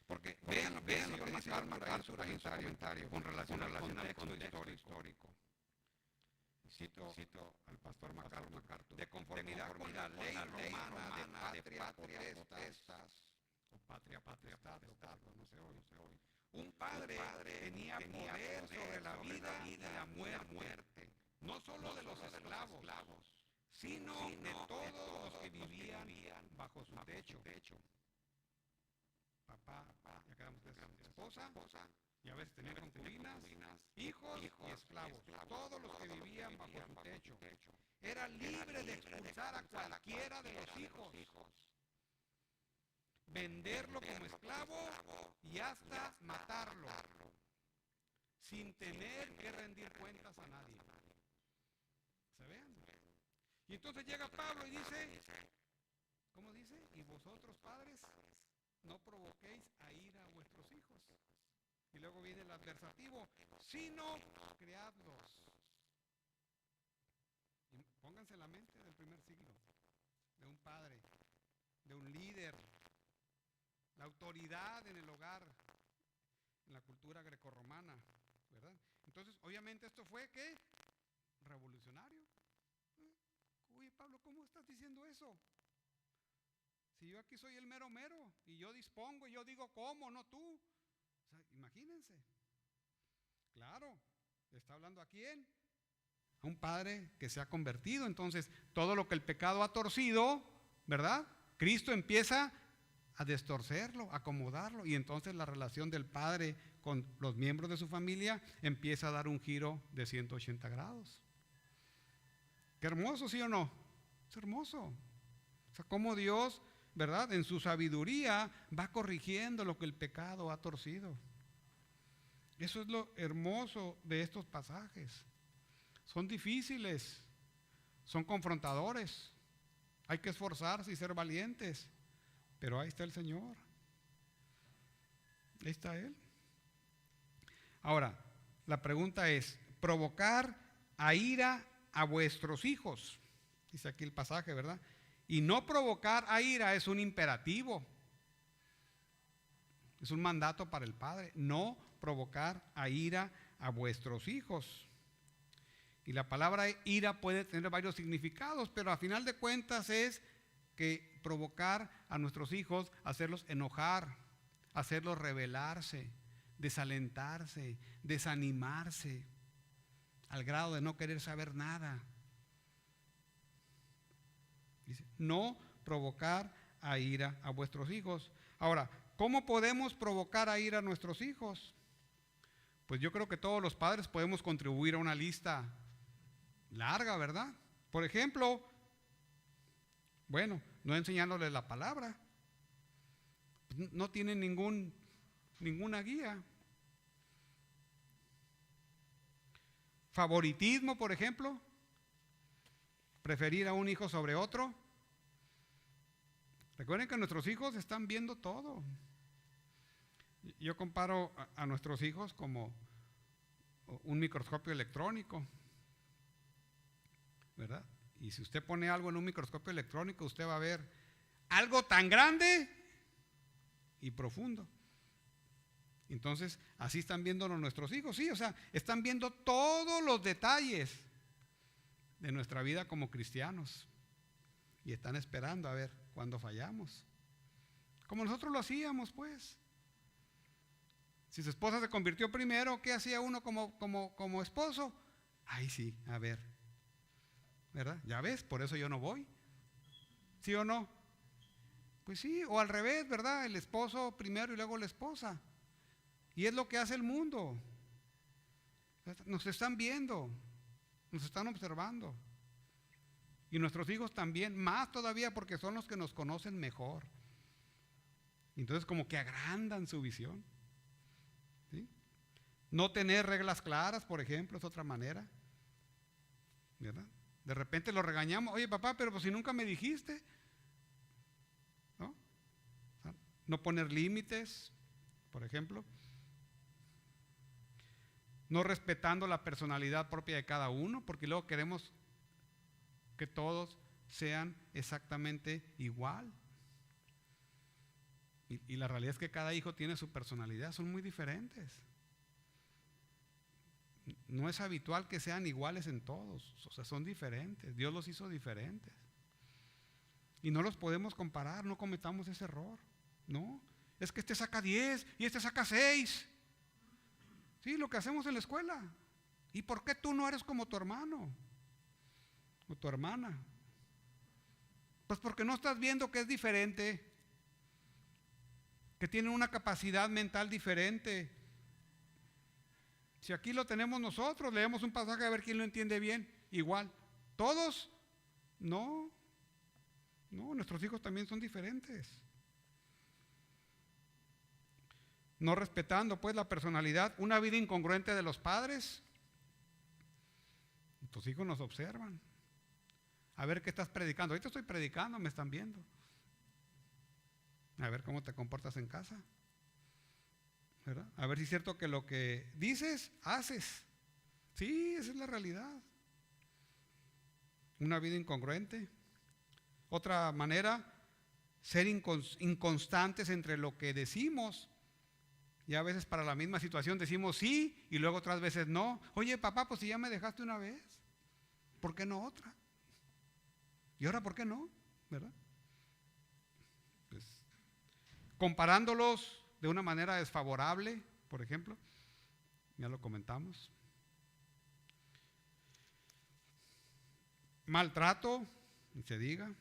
Porque vean lo que dice MacArthur en su comentario con relación al contexto histórico. Cito al pastor MacArthur. De conformidad con la ley romana de patria potestas, o patria potestad, no se oye. Un padre tenía poder sobre la vida y la muerte, no solo de los esclavos, sino de todos los que vivían bajo su techo. Papá, ya quedamos de esposa, y a veces tenían concubinas, hijos y esclavos, todos los que vivían bajo su techo. Era libre de expulsar a cualquiera de los hijos, venderlo como esclavo y hasta matarlo, sin tener que rendir cuentas a nadie. ¿Se ven? Y entonces llega Pablo y dice, ¿cómo dice? Y vosotros, padres, no provoquéis a ira a vuestros hijos. Y luego viene el adversativo, sino criadlos. Y pónganse en la mente del primer siglo, de un padre, de un líder, la autoridad en el hogar, en la cultura grecorromana, ¿verdad? Entonces, obviamente esto fue, ¿qué? Revolucionario. Oye, Pablo, ¿cómo estás diciendo eso? Si yo aquí soy el mero y yo dispongo y yo digo cómo, no tú. O sea, imagínense. Claro, ¿está hablando a quién? A un padre que se ha convertido. Entonces, todo lo que el pecado ha torcido, ¿verdad? Cristo empieza a destorcerlo, a acomodarlo, y entonces la relación del padre con los miembros de su familia empieza a dar un giro de 180 grados. Qué hermoso, ¿sí o no? Es hermoso. O sea, cómo Dios, ¿verdad?, en su sabiduría va corrigiendo lo que el pecado ha torcido. Eso es lo hermoso de estos pasajes. Son difíciles, son confrontadores, hay que esforzarse y ser valientes, pero ahí está el Señor, ahí está Él. Ahora, la pregunta es, ¿provocar a ira a vuestros hijos? Dice aquí el pasaje, ¿verdad? Y no provocar a ira es un imperativo. Es un mandato para el padre. No provocar a ira a vuestros hijos. Y la palabra ira puede tener varios significados, pero a final de cuentas es que provocar a nuestros hijos, hacerlos enojar, hacerlos rebelarse, desalentarse, desanimarse, al grado de no querer saber nada. Dice, no provocar a ira a vuestros hijos. Ahora, ¿cómo podemos provocar a ira a nuestros hijos? Pues yo creo que todos los padres podemos contribuir a una lista larga, ¿verdad? Por ejemplo, bueno, no enseñándoles la palabra. No tienen ninguna guía. Favoritismo, por ejemplo. Preferir a un hijo sobre otro. Recuerden que nuestros hijos están viendo todo. Yo comparo a nuestros hijos como un microscopio electrónico, ¿verdad? Y si usted pone algo en un microscopio electrónico, usted va a ver algo tan grande y profundo. Entonces, así están viéndolo nuestros hijos, sí, o sea, están viendo todos los detalles de nuestra vida como cristianos y están esperando a ver cuándo fallamos. Como nosotros lo hacíamos, pues. Si su esposa se convirtió primero, ¿qué hacía uno como esposo? Ay, sí, a ver, ¿verdad? Ya ves, por eso yo no voy. ¿Sí o no? Pues sí, o al revés, ¿verdad? El esposo primero y luego la esposa. Y es lo que hace el mundo. Nos están viendo, nos están observando. Y nuestros hijos también, más todavía porque son los que nos conocen mejor. Entonces como que agrandan su visión. ¿Sí? No tener reglas claras, por ejemplo, es otra manera, ¿verdad? De repente lo regañamos, oye papá, pero pues si nunca me dijiste, ¿no? O sea, no poner límites, por ejemplo. No respetando la personalidad propia de cada uno, porque luego queremos que todos sean exactamente igual. Y la realidad es que cada hijo tiene su personalidad, son muy diferentes. No es habitual que sean iguales en todos, o sea, son diferentes. Dios los hizo diferentes. Y no los podemos comparar, no cometamos ese error. No, es que este saca 10 y este saca 6. Sí, lo que hacemos en la escuela. ¿Y por qué tú no eres como tu hermano o tu hermana? Pues porque no estás viendo que es diferente, que tienen una capacidad mental diferente. Si aquí lo tenemos nosotros, leemos un pasaje a ver quién lo entiende bien, igual. ¿Todos? No, nuestros hijos también son diferentes. No respetando pues la personalidad, una vida incongruente de los padres. Tus hijos nos observan. A ver qué estás predicando. Ahorita estoy predicando, me están viendo. A ver cómo te comportas en casa, ¿verdad? A ver si es cierto que lo que dices, haces. Sí, esa es la realidad. Una vida incongruente. Otra manera, ser inconstantes entre lo que decimos. Y a veces para la misma situación decimos sí y luego otras veces no. Oye papá, pues si ya me dejaste una vez, ¿por qué no otra? ¿Y ahora por qué no? ¿Verdad? Pues, comparándolos de una manera desfavorable, por ejemplo, ya lo comentamos. Maltrato, ni se diga,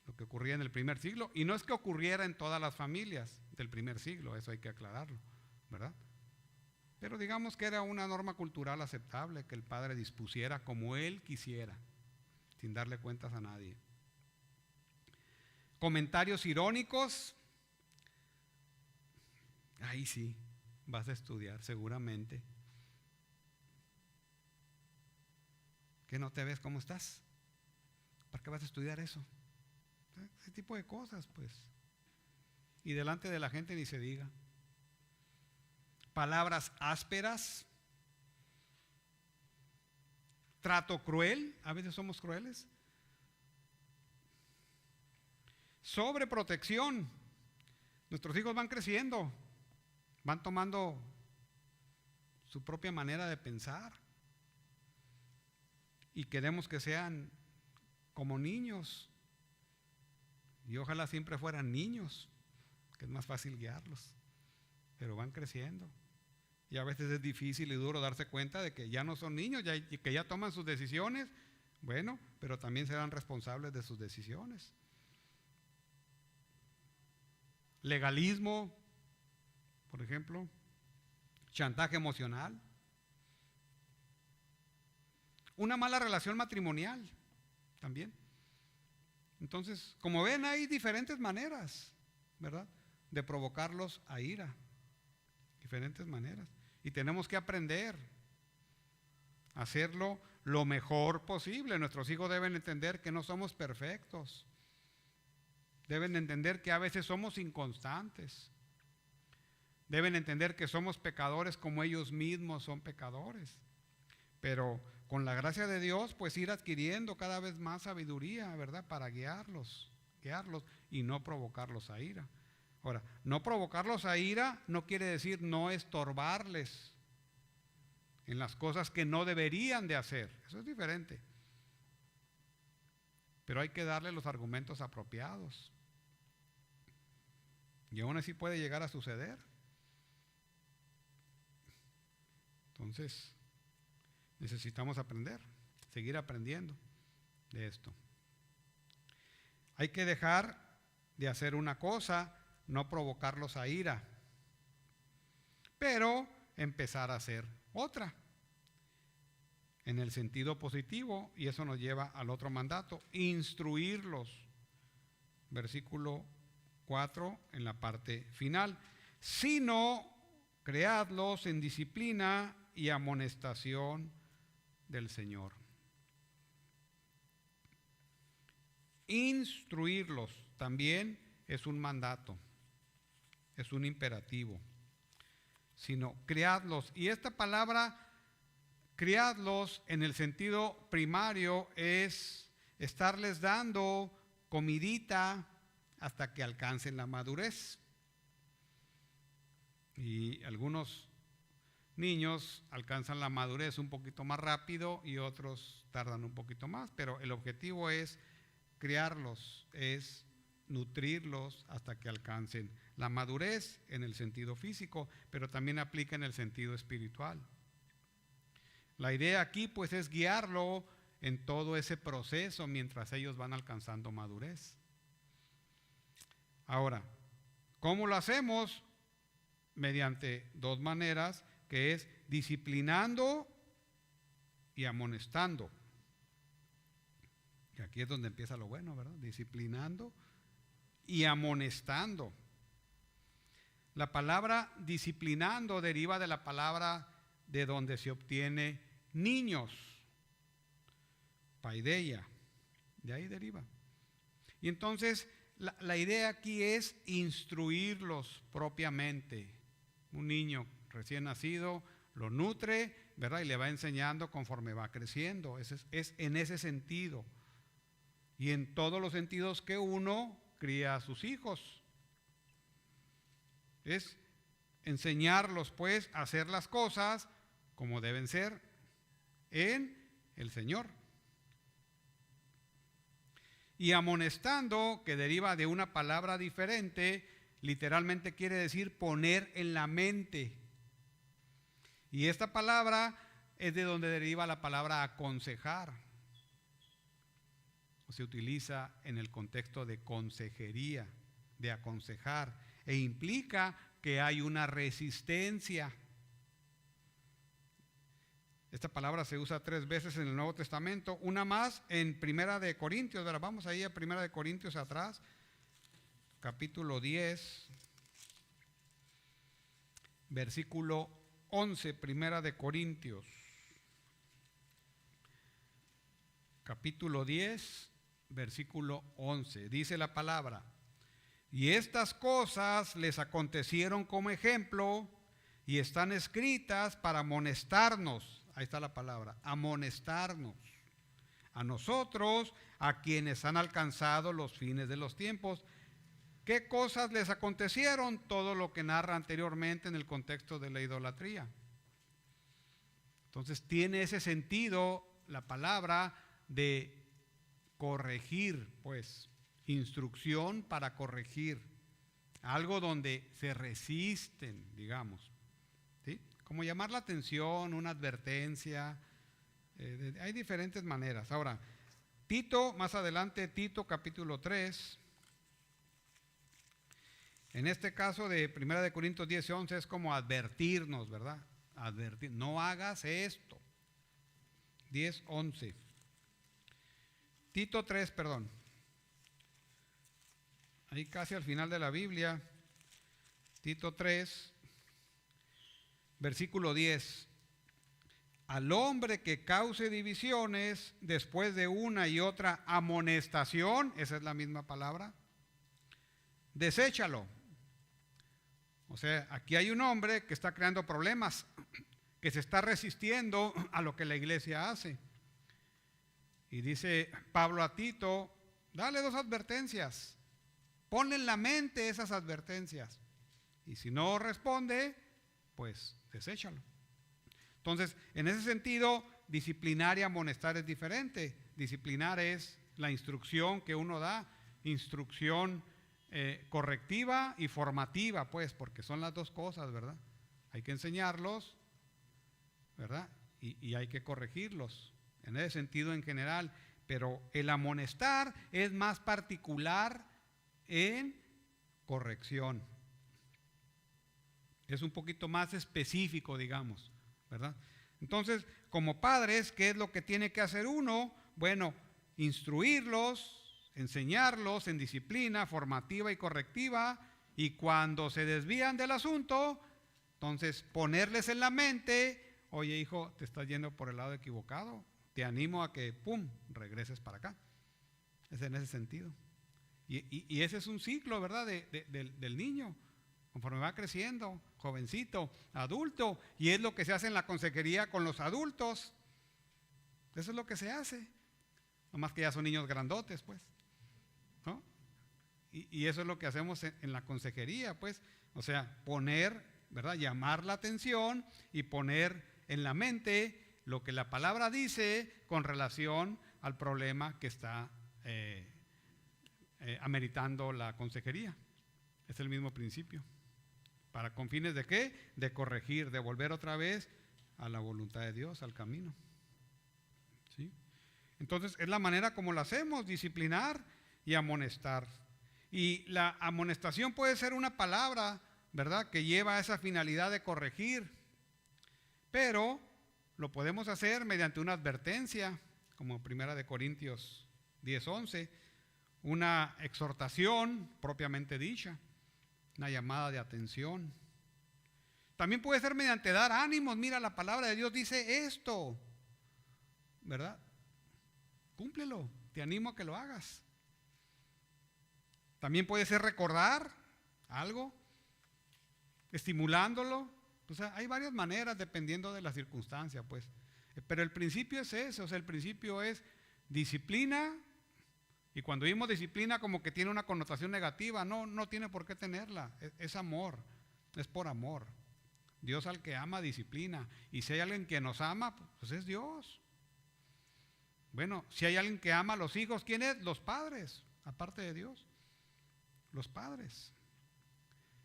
lo que ocurría en el primer siglo, y no es que ocurriera en todas las familias del primer siglo, eso hay que aclararlo, ¿verdad? Pero digamos que era una norma cultural aceptable que el padre dispusiera como él quisiera, sin darle cuentas a nadie. Comentarios irónicos, ahí sí, vas a estudiar seguramente. ¿Que no te ves cómo estás? ¿Para qué vas a estudiar eso? Ese tipo de cosas, pues. Y delante de la gente ni se diga. Palabras ásperas. Trato cruel, a veces somos crueles. Sobreprotección. Nuestros hijos van creciendo, van tomando su propia manera de pensar y queremos que sean como niños, y ojalá siempre fueran niños, que es más fácil guiarlos, pero van creciendo y a veces es difícil y duro darse cuenta de que ya no son niños, que ya toman sus decisiones, bueno, pero también serán responsables de sus decisiones. Legalismo, por ejemplo, chantaje emocional, una mala relación matrimonial también. Entonces, como ven, hay diferentes maneras, ¿verdad?, de provocarlos a ira, diferentes maneras, y tenemos que aprender a hacerlo lo mejor posible. Nuestros hijos deben entender que no somos perfectos, deben entender que a veces somos inconstantes, deben entender que somos pecadores como ellos mismos son pecadores, pero con la gracia de Dios, pues ir adquiriendo cada vez más sabiduría, ¿verdad?, para guiarlos y no provocarlos a ira. Ahora, no provocarlos a ira no quiere decir no estorbarles en las cosas que no deberían de hacer, eso es diferente, pero hay que darle los argumentos apropiados, y aún así puede llegar a suceder. Entonces, necesitamos aprender, seguir aprendiendo de esto. Hay que dejar de hacer una cosa, no provocarlos a ira, pero empezar a hacer otra, en el sentido positivo, y eso nos lleva al otro mandato, instruirlos. Versículo 4 en la parte final. Sino, creadlos en disciplina y amonestación del Señor. Instruirlos también es un mandato, es un imperativo. Sino, criadlos. Y esta palabra, criadlos, en el sentido primario, es estarles dando comidita hasta que alcancen la madurez. Y algunos niños alcanzan la madurez un poquito más rápido y otros tardan un poquito más, pero el objetivo es criarlos, es nutrirlos hasta que alcancen la madurez en el sentido físico, pero también aplica en el sentido espiritual. La idea aquí pues es guiarlo en todo ese proceso mientras ellos van alcanzando madurez. Ahora, ¿cómo lo hacemos? Mediante dos maneras, que es disciplinando y amonestando. Y aquí es donde empieza lo bueno, ¿verdad? Disciplinando y amonestando. La palabra disciplinando deriva de la palabra de donde se obtiene niños, paideia, de ahí deriva. Y entonces la idea aquí es instruirlos propiamente. Un niño recién nacido lo nutre, ¿verdad?, y le va enseñando conforme va creciendo. Es en ese sentido y en todos los sentidos que uno cría a sus hijos. Es enseñarlos pues a hacer las cosas como deben ser en el Señor. Y amonestando, que deriva de una palabra diferente, literalmente quiere decir poner en la mente. Y esta palabra es de donde deriva la palabra aconsejar. Se utiliza en el contexto de consejería, de aconsejar, e implica que hay una resistencia. Esta palabra se usa 3 veces en el Nuevo Testamento, una más en Primera de Corintios. Ahora vamos ahí a Primera de Corintios atrás, capítulo 10, versículo 11, Primera de Corintios, capítulo 10, versículo 11. Dice la palabra: y estas cosas les acontecieron como ejemplo y están escritas para amonestarnos. Ahí está la palabra, amonestarnos. A nosotros, a quienes han alcanzado los fines de los tiempos. ¿Qué cosas les acontecieron? Todo lo que narra anteriormente en el contexto de la idolatría. Entonces tiene ese sentido la palabra de corregir, pues, instrucción para corregir. Algo donde se resisten, digamos. ¿Sí? Como llamar la atención, una advertencia. Hay diferentes maneras. Ahora, Tito, más adelante, Tito capítulo 3. En este caso de 1 de Corintios 10, 11 es como advertirnos, ¿verdad? Advertir, no hagas esto. 10, 11. Tito 3, perdón. Ahí casi al final de la Biblia, Tito 3, versículo 10. Al hombre que cause divisiones después de una y otra amonestación, esa es la misma palabra, deséchalo. O sea, aquí hay un hombre que está creando problemas, que se está resistiendo a lo que la iglesia hace. Y dice Pablo a Tito, dale 2 advertencias, ponle en la mente esas advertencias. Y si no responde, pues deséchalo. Entonces, en ese sentido, disciplinar y amonestar es diferente. Disciplinar es la instrucción que uno da, instrucción correctiva y formativa, pues, porque son las dos cosas, ¿verdad? Hay que enseñarlos, ¿verdad? Y hay que corregirlos, en ese sentido en general. Pero el amonestar es más particular en corrección. Es un poquito más específico, digamos, ¿verdad? Entonces, como padres, ¿qué es lo que tiene que hacer uno? Bueno, instruirlos, enseñarlos en disciplina formativa y correctiva, y cuando se desvían del asunto, entonces ponerles en la mente, oye hijo, te estás yendo por el lado equivocado, te animo a que, regreses para acá. Es en ese sentido. Y ese es un ciclo, ¿verdad? Del niño, conforme va creciendo, jovencito, adulto, y es lo que se hace en la consejería con los adultos. Eso es lo que se hace. Nomás que ya son niños grandotes, pues, ¿no? Y eso es lo que hacemos en la consejería, pues. O sea, poner, ¿verdad? Llamar la atención y poner en la mente lo que la palabra dice con relación al problema que está ameritando la consejería. Es el mismo principio. ¿Para con fines de qué? De corregir, de volver otra vez a la voluntad de Dios, al camino. ¿Sí? Entonces es la manera como lo hacemos, disciplinar y amonestar. Y la amonestación puede ser una palabra, ¿verdad?, que lleva a esa finalidad de corregir, pero lo podemos hacer mediante una advertencia, como 1 de Corintios 10, 11, una exhortación propiamente dicha, una llamada de atención. También puede ser mediante dar ánimos. Mira, la palabra de Dios dice esto, ¿verdad? Cúmplelo, te animo a que lo hagas. También puede ser recordar algo, estimulándolo. O sea, hay varias maneras dependiendo de la circunstancia, pues. Pero el principio es ese, o sea, el principio es disciplina. Y cuando vimos disciplina como que tiene una connotación negativa, no tiene por qué tenerla. Es amor, es por amor. Dios al que ama disciplina. Y si hay alguien que nos ama, pues es Dios. Bueno, si hay alguien que ama a los hijos, ¿quién es? Los padres, aparte de Dios. Los padres.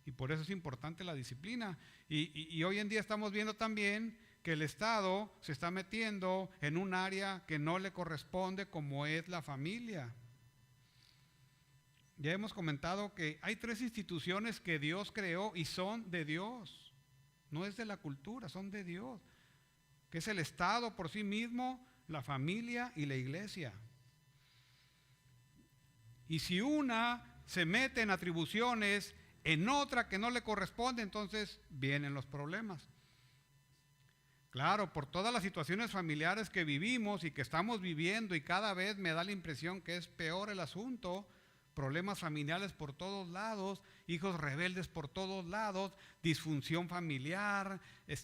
Y por eso es importante la disciplina. Y hoy en día estamos viendo también que el Estado se está metiendo en un área que no le corresponde, como es la familia. Ya hemos comentado que hay 3 instituciones que Dios creó y son de Dios. No es de la cultura, son de Dios. Que es el Estado por sí mismo, la familia y la iglesia. Y si una se mete en atribuciones en otra que no le corresponde, entonces vienen los problemas. Claro, por todas las situaciones familiares que vivimos y que estamos viviendo, y cada vez me da la impresión que es peor el asunto. Problemas familiares por todos lados, hijos rebeldes por todos lados, disfunción familiar,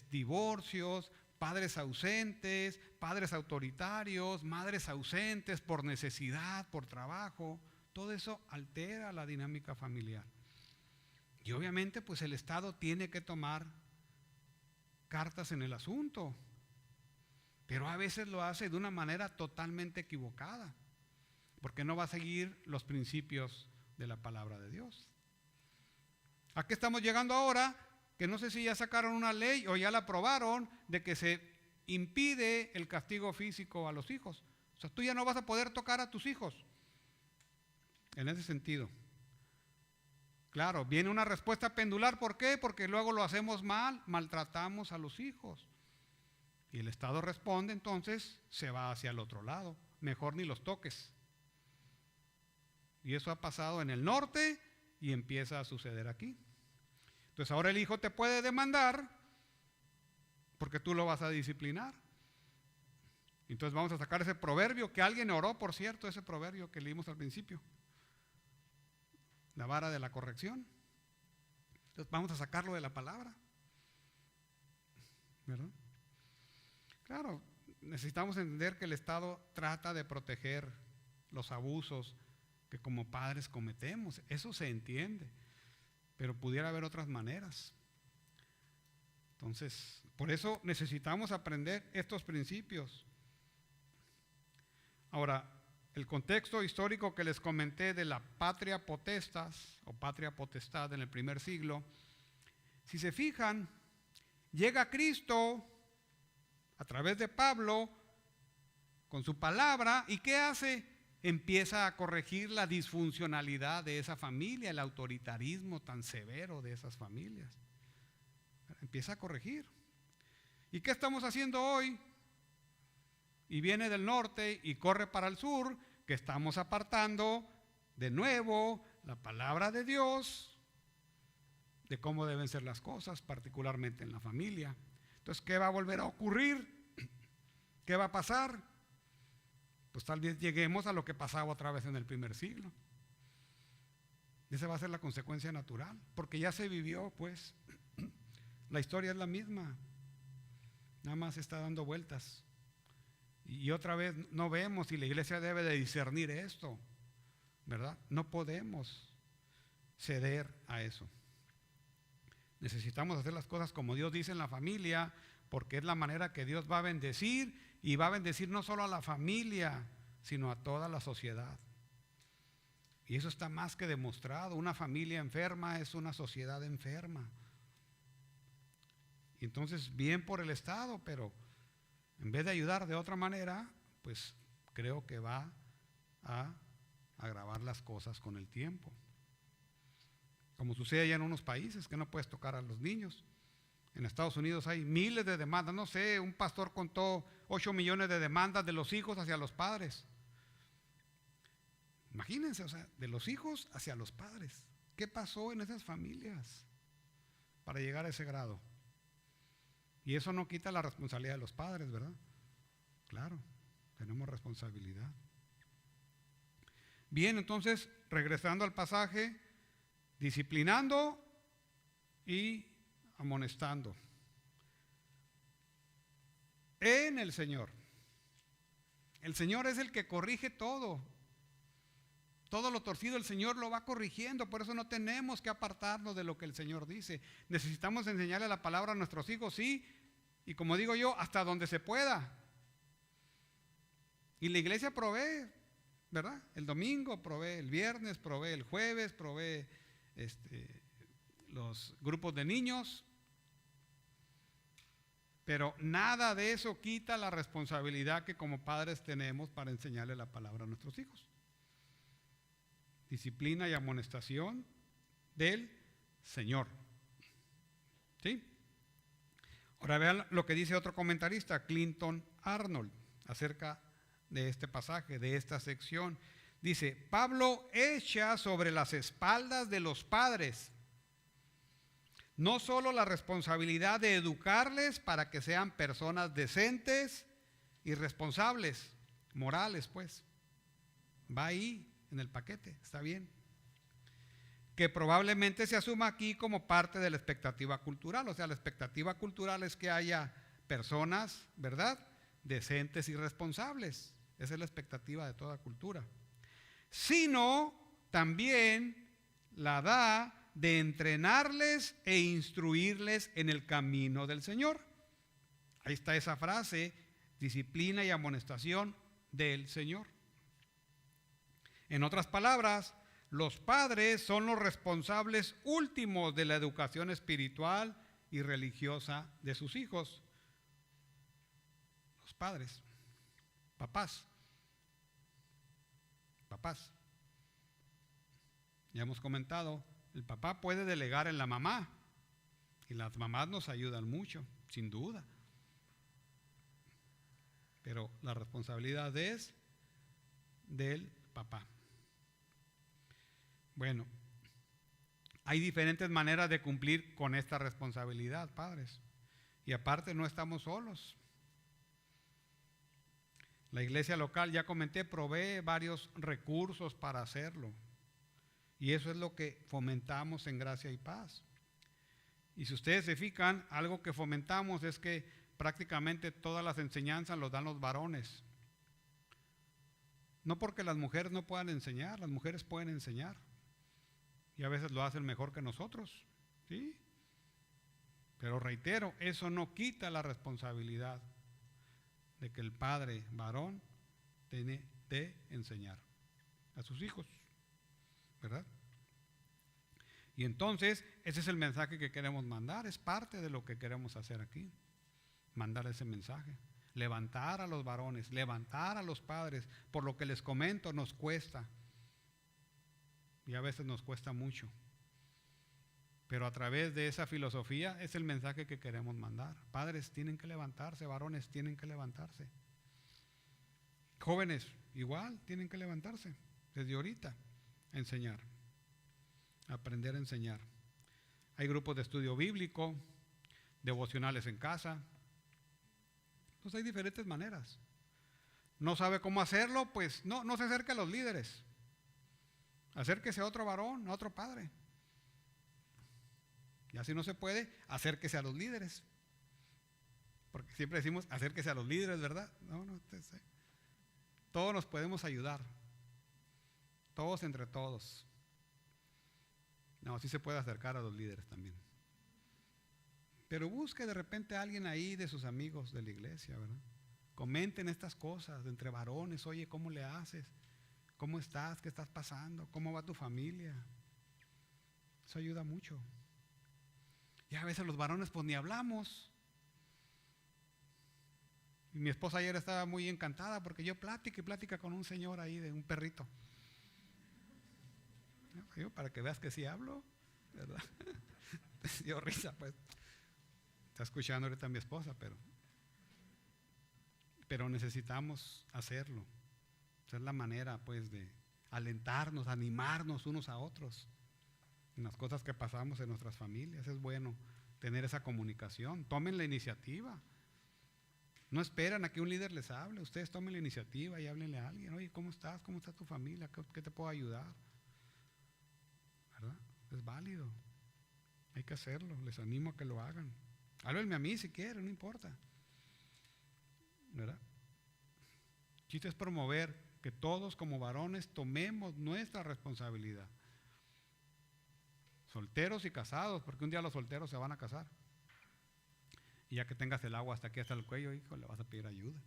divorcios, padres ausentes, padres autoritarios, madres ausentes por necesidad, por trabajo. todo eso altera la dinámica familiar. Y obviamente pues el Estado tiene que tomar cartas en el asunto, pero a veces lo hace de una manera totalmente equivocada, porque no va a seguir los principios de la palabra de Dios. ¿A qué estamos llegando ahora? Que no sé si ya sacaron una ley o ya la aprobaron de que se impide el castigo físico a los hijos. O sea, tú ya no vas a poder tocar a tus hijos. En ese sentido. Claro, viene una respuesta pendular. ¿Por qué? Porque luego lo hacemos mal, maltratamos a los hijos. Y el Estado responde, entonces se va hacia el otro lado. Mejor ni los toques. Y eso ha pasado en el norte y empieza a suceder aquí. Entonces ahora el hijo te puede demandar porque tú lo vas a disciplinar. Entonces vamos a sacar ese proverbio que alguien oró, por cierto, ese proverbio que leímos al principio. La vara de la corrección. Entonces vamos a sacarlo de la palabra. ¿Verdad? Claro, necesitamos entender que el Estado trata de proteger los abusos que como padres cometemos. Eso se entiende. Pero pudiera haber otras maneras. Entonces, por eso necesitamos aprender estos principios. Ahora, el contexto histórico que les comenté de la patria potestas o patria potestad en el primer siglo, si se fijan, llega Cristo a través de Pablo con su palabra y ¿qué hace? Empieza a corregir la disfuncionalidad de esa familia, el autoritarismo tan severo de esas familias. Empieza a corregir. ¿Y qué estamos haciendo hoy? Y viene del norte y corre para el sur, que estamos apartando de nuevo la palabra de Dios, de cómo deben ser las cosas, particularmente en la familia. Entonces, ¿qué va a volver a ocurrir? ¿Qué va a pasar? Pues tal vez lleguemos a lo que pasaba otra vez en el primer siglo. Esa va a ser la consecuencia natural, porque ya se vivió, pues. La historia es la misma, nada más está dando vueltas. Y otra vez no vemos, y la iglesia debe de discernir esto, ¿verdad? No podemos ceder a eso. Necesitamos hacer las cosas como Dios dice en la familia, porque es la manera que Dios va a bendecir, y va a bendecir no solo a la familia, sino a toda la sociedad. Y eso está más que demostrado. Una familia enferma es una sociedad enferma. Y entonces, bien por el Estado, pero en vez de ayudar de otra manera, pues creo que va a agravar las cosas con el tiempo. Como sucede ya en unos países que no puedes tocar a los niños. En Estados Unidos hay miles de demandas, no sé, un pastor contó 8 millones de demandas de los hijos hacia los padres. Imagínense, o sea, de los hijos hacia los padres. ¿Qué pasó en esas familias para llegar a ese grado? Y eso no quita la responsabilidad de los padres, ¿verdad? Claro, tenemos responsabilidad. Bien, entonces, regresando al pasaje, disciplinando y amonestando en el Señor. El Señor es el que corrige todo. Todo lo torcido el Señor lo va corrigiendo, por eso no tenemos que apartarnos de lo que el Señor dice. Necesitamos enseñarle la palabra a nuestros hijos, sí, y como digo yo, hasta donde se pueda. Y la iglesia provee, ¿verdad? El domingo provee, el viernes provee, el jueves provee los grupos de niños. Pero nada de eso quita la responsabilidad que como padres tenemos para enseñarle la palabra a nuestros hijos. Disciplina y amonestación del Señor. ¿Sí? Ahora vean lo que dice otro comentarista, Clinton Arnold, acerca de este pasaje, de esta sección. Dice, Pablo echa sobre las espaldas de los padres no solo la responsabilidad de educarles para que sean personas decentes y responsables, morales pues, va ahí en el paquete, está bien, que probablemente se asuma aquí como parte de la expectativa cultural. O sea, la expectativa cultural es que haya personas, ¿verdad?, decentes y responsables. Esa es la expectativa de toda cultura. Sino también la da de entrenarles e instruirles en el camino del Señor. Ahí está esa frase, disciplina y amonestación del Señor. En otras palabras, los padres son los responsables últimos de la educación espiritual y religiosa de sus hijos. Los padres, papás. Ya hemos comentado, el papá puede delegar en la mamá y las mamás nos ayudan mucho, sin duda. Pero la responsabilidad es del papá. Bueno, hay diferentes maneras de cumplir con esta responsabilidad, padres. Y aparte no estamos solos. La iglesia local, ya comenté, provee varios recursos para hacerlo. Y eso es lo que fomentamos en Gracia y Paz. Y si ustedes se fijan, algo que fomentamos es que prácticamente todas las enseñanzas los dan los varones. No porque las mujeres no puedan enseñar, las mujeres pueden enseñar. Y a veces lo hacen mejor que nosotros, ¿sí? Pero reitero, eso no quita la responsabilidad de que el padre varón tiene de enseñar a sus hijos, ¿verdad? Y entonces, ese es el mensaje que queremos mandar, es parte de lo que queremos hacer aquí, mandar ese mensaje, levantar a los varones, levantar a los padres, por lo que les comento, nos cuesta, y a veces nos cuesta mucho, pero a través de esa filosofía es el mensaje que queremos mandar. Padres tienen que levantarse, varones tienen que levantarse, jóvenes igual tienen que levantarse, desde ahorita, a enseñar. Aprender a enseñar. Hay grupos de estudio bíblico, devocionales en casa. Entonces hay diferentes maneras. ¿No sabe cómo hacerlo? Pues no se acerque a los líderes. Acérquese a otro varón, a otro padre. Y así no se puede, acérquese a los líderes. Porque siempre decimos, acérquese a los líderes, ¿verdad? No, todos nos podemos ayudar. Todos entre todos. No, sí se puede acercar a los líderes también. Pero busque de repente a alguien ahí de sus amigos de la iglesia, ¿verdad? Comenten estas cosas entre varones. Oye, ¿cómo le haces? ¿Cómo estás? ¿Qué estás pasando? ¿Cómo va tu familia? Eso ayuda mucho. Y a veces los varones pues ni hablamos. Y mi esposa ayer estaba muy encantada porque yo plática con un señor ahí de un perrito. Para que veas que sí hablo, ¿verdad? Dio risa, pues. Está escuchando ahorita a mi esposa, pero necesitamos hacerlo. Esa es la manera, pues, de alentarnos, animarnos unos a otros en las cosas que pasamos en nuestras familias. Es bueno tener esa comunicación. Tomen la iniciativa. No esperan a que un líder les hable. Ustedes tomen la iniciativa y háblenle a alguien. Oye, ¿cómo estás? ¿Cómo está tu familia? ¿Qué te puedo ayudar? ¿Verdad? Es válido. Hay que hacerlo. Les animo a que lo hagan. Háblenme a mí si quieren, no importa. ¿Verdad? El chiste es promover que todos como varones tomemos nuestra responsabilidad. Solteros y casados, porque un día los solteros se van a casar. Y ya que tengas el agua hasta aquí, hasta el cuello, hijo, le vas a pedir ayuda.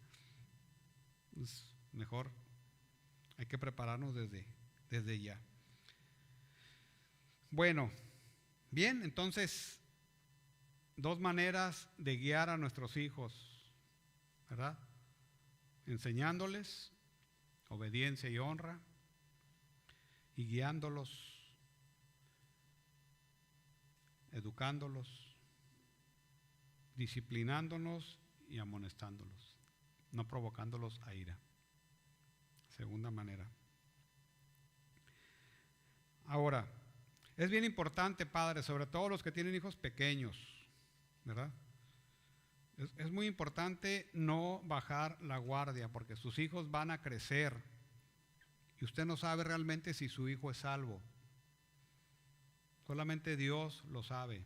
Es mejor, hay que prepararnos desde ya. Bueno, bien, entonces, dos maneras de guiar a nuestros hijos, ¿verdad? Enseñándoles obediencia y honra y guiándolos, educándolos, disciplinándolos y amonestándolos, no provocándolos a ira. Segunda manera. Ahora, es bien importante, padres, sobre todo los que tienen hijos pequeños, ¿verdad? Es muy importante no bajar la guardia porque sus hijos van a crecer y usted no sabe realmente si su hijo es salvo. Solamente Dios lo sabe.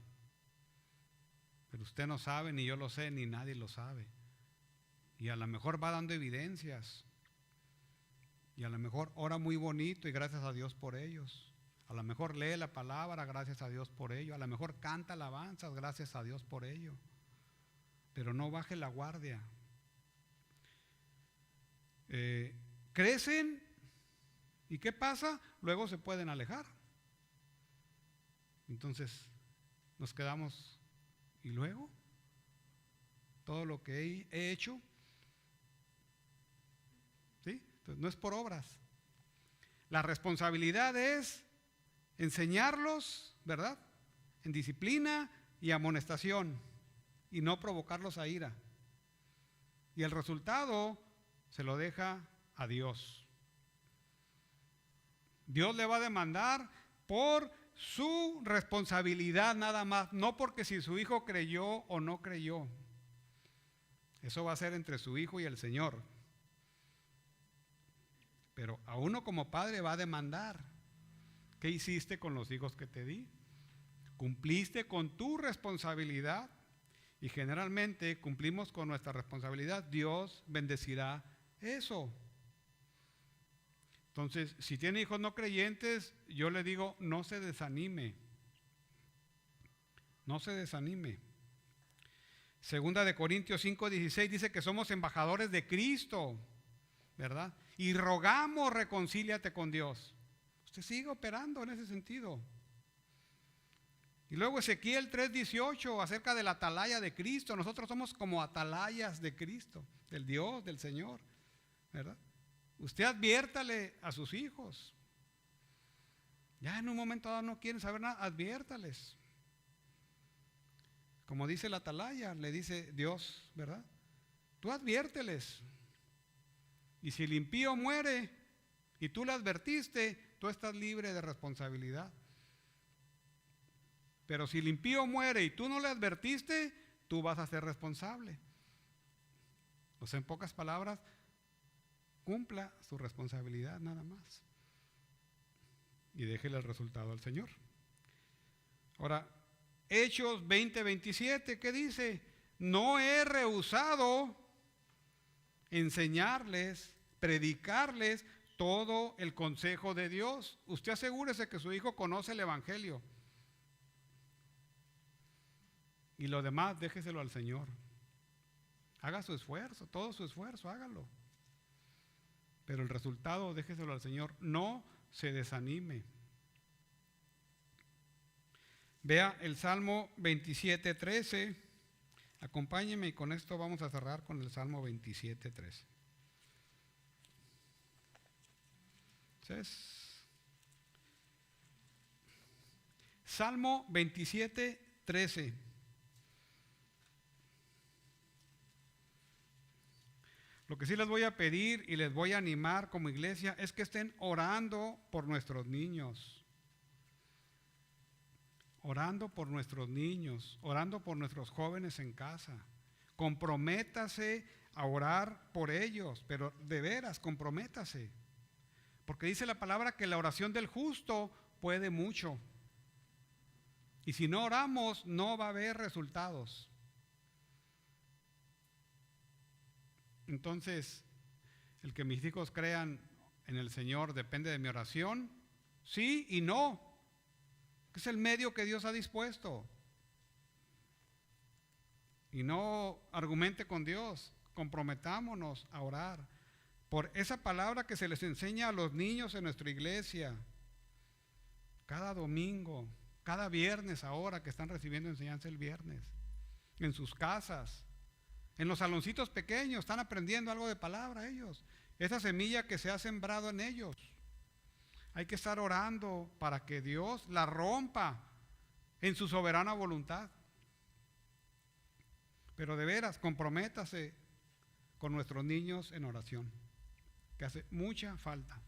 Pero usted no sabe, ni yo lo sé, ni nadie lo sabe. Y a lo mejor va dando evidencias Y a lo mejor ora muy bonito y gracias a Dios por ellos. A lo mejor lee la palabra, gracias a Dios por ello. A lo mejor canta alabanzas, gracias a Dios por ello. Pero no baje la guardia. Crecen y ¿qué pasa? Luego se pueden alejar. Entonces nos quedamos, ¿y luego? Todo lo que he hecho, ¿sí? Entonces, no es por obras. La responsabilidad es enseñarlos, ¿verdad? En disciplina y amonestación y no provocarlos a ira. Y el resultado se lo deja a Dios. Dios le va a demandar por su responsabilidad nada más, no porque si su hijo creyó o no creyó. Eso va a ser entre su hijo y el Señor. Pero a uno como padre va a demandar. ¿Qué hiciste con los hijos que te di? ¿Cumpliste con tu responsabilidad? Y generalmente cumplimos con nuestra responsabilidad. Dios bendecirá eso. Entonces, si tiene hijos no creyentes, yo le digo, no se desanime. No se desanime. Segunda de Corintios 5:16 dice que somos embajadores de Cristo, ¿verdad? Y rogamos, reconcíliate con Dios. Usted sigue operando en ese sentido. Y luego Ezequiel 3:18 acerca de la atalaya de Cristo. Nosotros somos como atalayas de Cristo, del Dios, del Señor, ¿verdad? Usted adviértale a sus hijos. Ya en un momento dado no quieren saber nada, adviértales. Como dice la atalaya, le dice Dios, ¿verdad? Tú adviérteles. Y si el impío muere y tú le advertiste, tú estás libre de responsabilidad. Pero si el impío muere y tú no le advertiste, tú vas a ser responsable. O sea, en pocas palabras, cumpla su responsabilidad nada más. Y déjele el resultado al Señor. Ahora, Hechos 20:27, ¿qué dice? No he rehusado enseñarles, predicarles todo el consejo de Dios. Usted asegúrese que su hijo conoce el Evangelio. Y lo demás, déjeselo al Señor. Haga su esfuerzo, todo su esfuerzo, hágalo. Pero el resultado, déjeselo al Señor. No se desanime. Vea el Salmo 27:13. Acompáñeme y con esto vamos a cerrar con el Salmo 27:13. Salmo 27:13. Lo que sí les voy a pedir y les voy a animar como iglesia es que estén orando por nuestros niños. Orando por nuestros niños, orando por nuestros jóvenes en casa. Comprométase a orar por ellos, pero de veras, comprométase. Porque dice la palabra que la oración del justo puede mucho. Y si no oramos, no va a haber resultados. Entonces, el que mis hijos crean en el Señor depende de mi oración, sí y no. Es el medio que Dios ha dispuesto. Y no argumente con Dios, comprometámonos a orar por esa palabra que se les enseña a los niños en nuestra iglesia. Cada domingo, cada viernes ahora que están recibiendo enseñanza el viernes, en sus casas, en los saloncitos pequeños, están aprendiendo algo de palabra ellos. Esa semilla que se ha sembrado en ellos. Hay que estar orando para que Dios la rompa en su soberana voluntad. Pero de veras, comprométase con nuestros niños en oración, que hace mucha falta,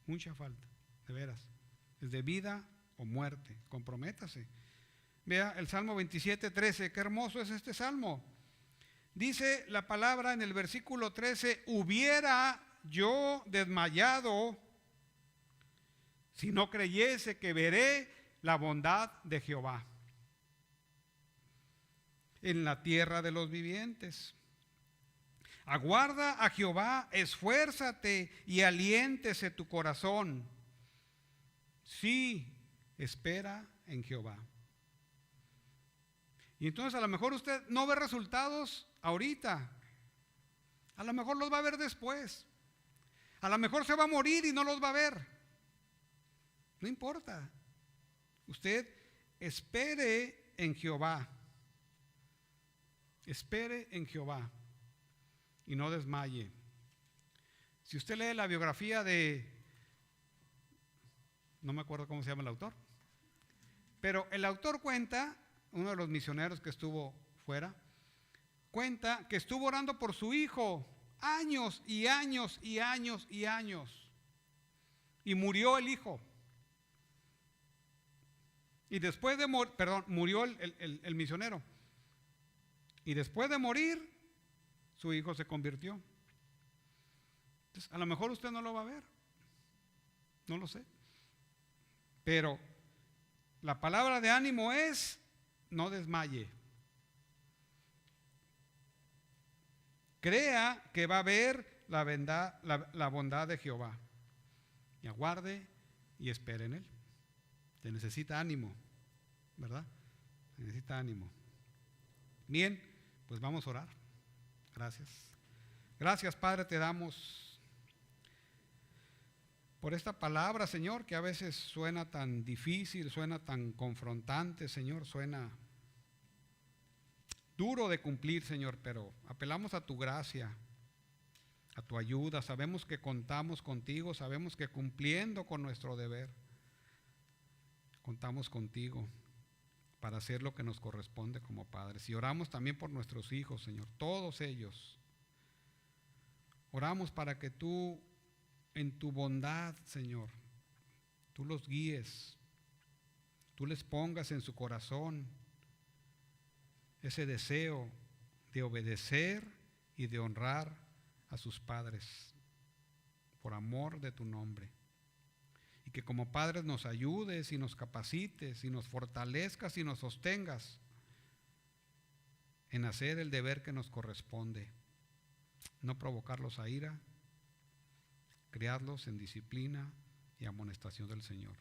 de veras, es de vida o muerte, comprométase. Vea el Salmo 27:13, qué hermoso es este Salmo. Dice la palabra en el versículo 13, hubiera yo desmayado si no creyese que veré la bondad de Jehová en la tierra de los vivientes. Aguarda a Jehová, esfuérzate y aliéntese tu corazón. Sí, espera en Jehová. Y entonces a lo mejor usted no ve resultados ahorita. A lo mejor los va a ver después. A lo mejor se va a morir y no los va a ver. No importa. Usted espere en Jehová. Espere en Jehová y no desmaye. Si usted lee la biografía no me acuerdo cómo se llama el autor, pero el autor cuenta, uno de los misioneros que estuvo fuera, cuenta que estuvo orando por su hijo años y años y años y años, y murió el hijo. Y después de morir, murió el misionero. Y después de morir, su hijo se convirtió. Entonces, a lo mejor usted no lo va a ver. No lo sé. Pero la palabra de ánimo es: no desmaye. Crea que va a ver la bondad de Jehová. Y aguarde y espere en Él. Se necesita ánimo, ¿verdad? Se necesita ánimo. Bien, pues vamos a orar. Gracias. Gracias, Padre, te damos por esta palabra, Señor, que a veces suena tan difícil, suena tan confrontante, Señor, suena duro de cumplir, Señor, pero apelamos a tu gracia, a tu ayuda. Sabemos que contamos contigo, sabemos que cumpliendo con nuestro deber, contamos contigo para hacer lo que nos corresponde como padres. Y oramos también por nuestros hijos, Señor, todos ellos. Oramos para que tú, en tu bondad, Señor, tú los guíes, tú les pongas en su corazón ese deseo de obedecer y de honrar a sus padres por amor de tu nombre. Y que como padres nos ayudes y nos capacites y nos fortalezcas y nos sostengas en hacer el deber que nos corresponde. No provocarlos a ira, criarlos en disciplina y amonestación del Señor.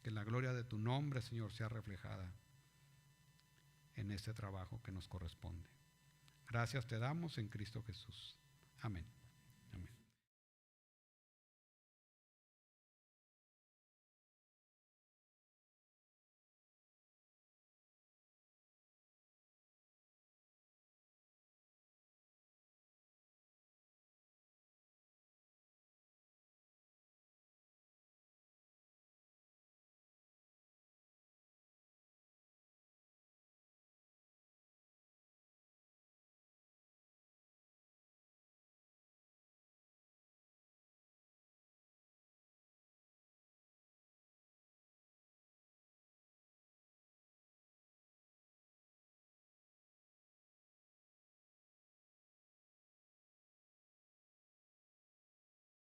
Que la gloria de tu nombre, Señor, sea reflejada en este trabajo que nos corresponde. Gracias te damos en Cristo Jesús. Amén.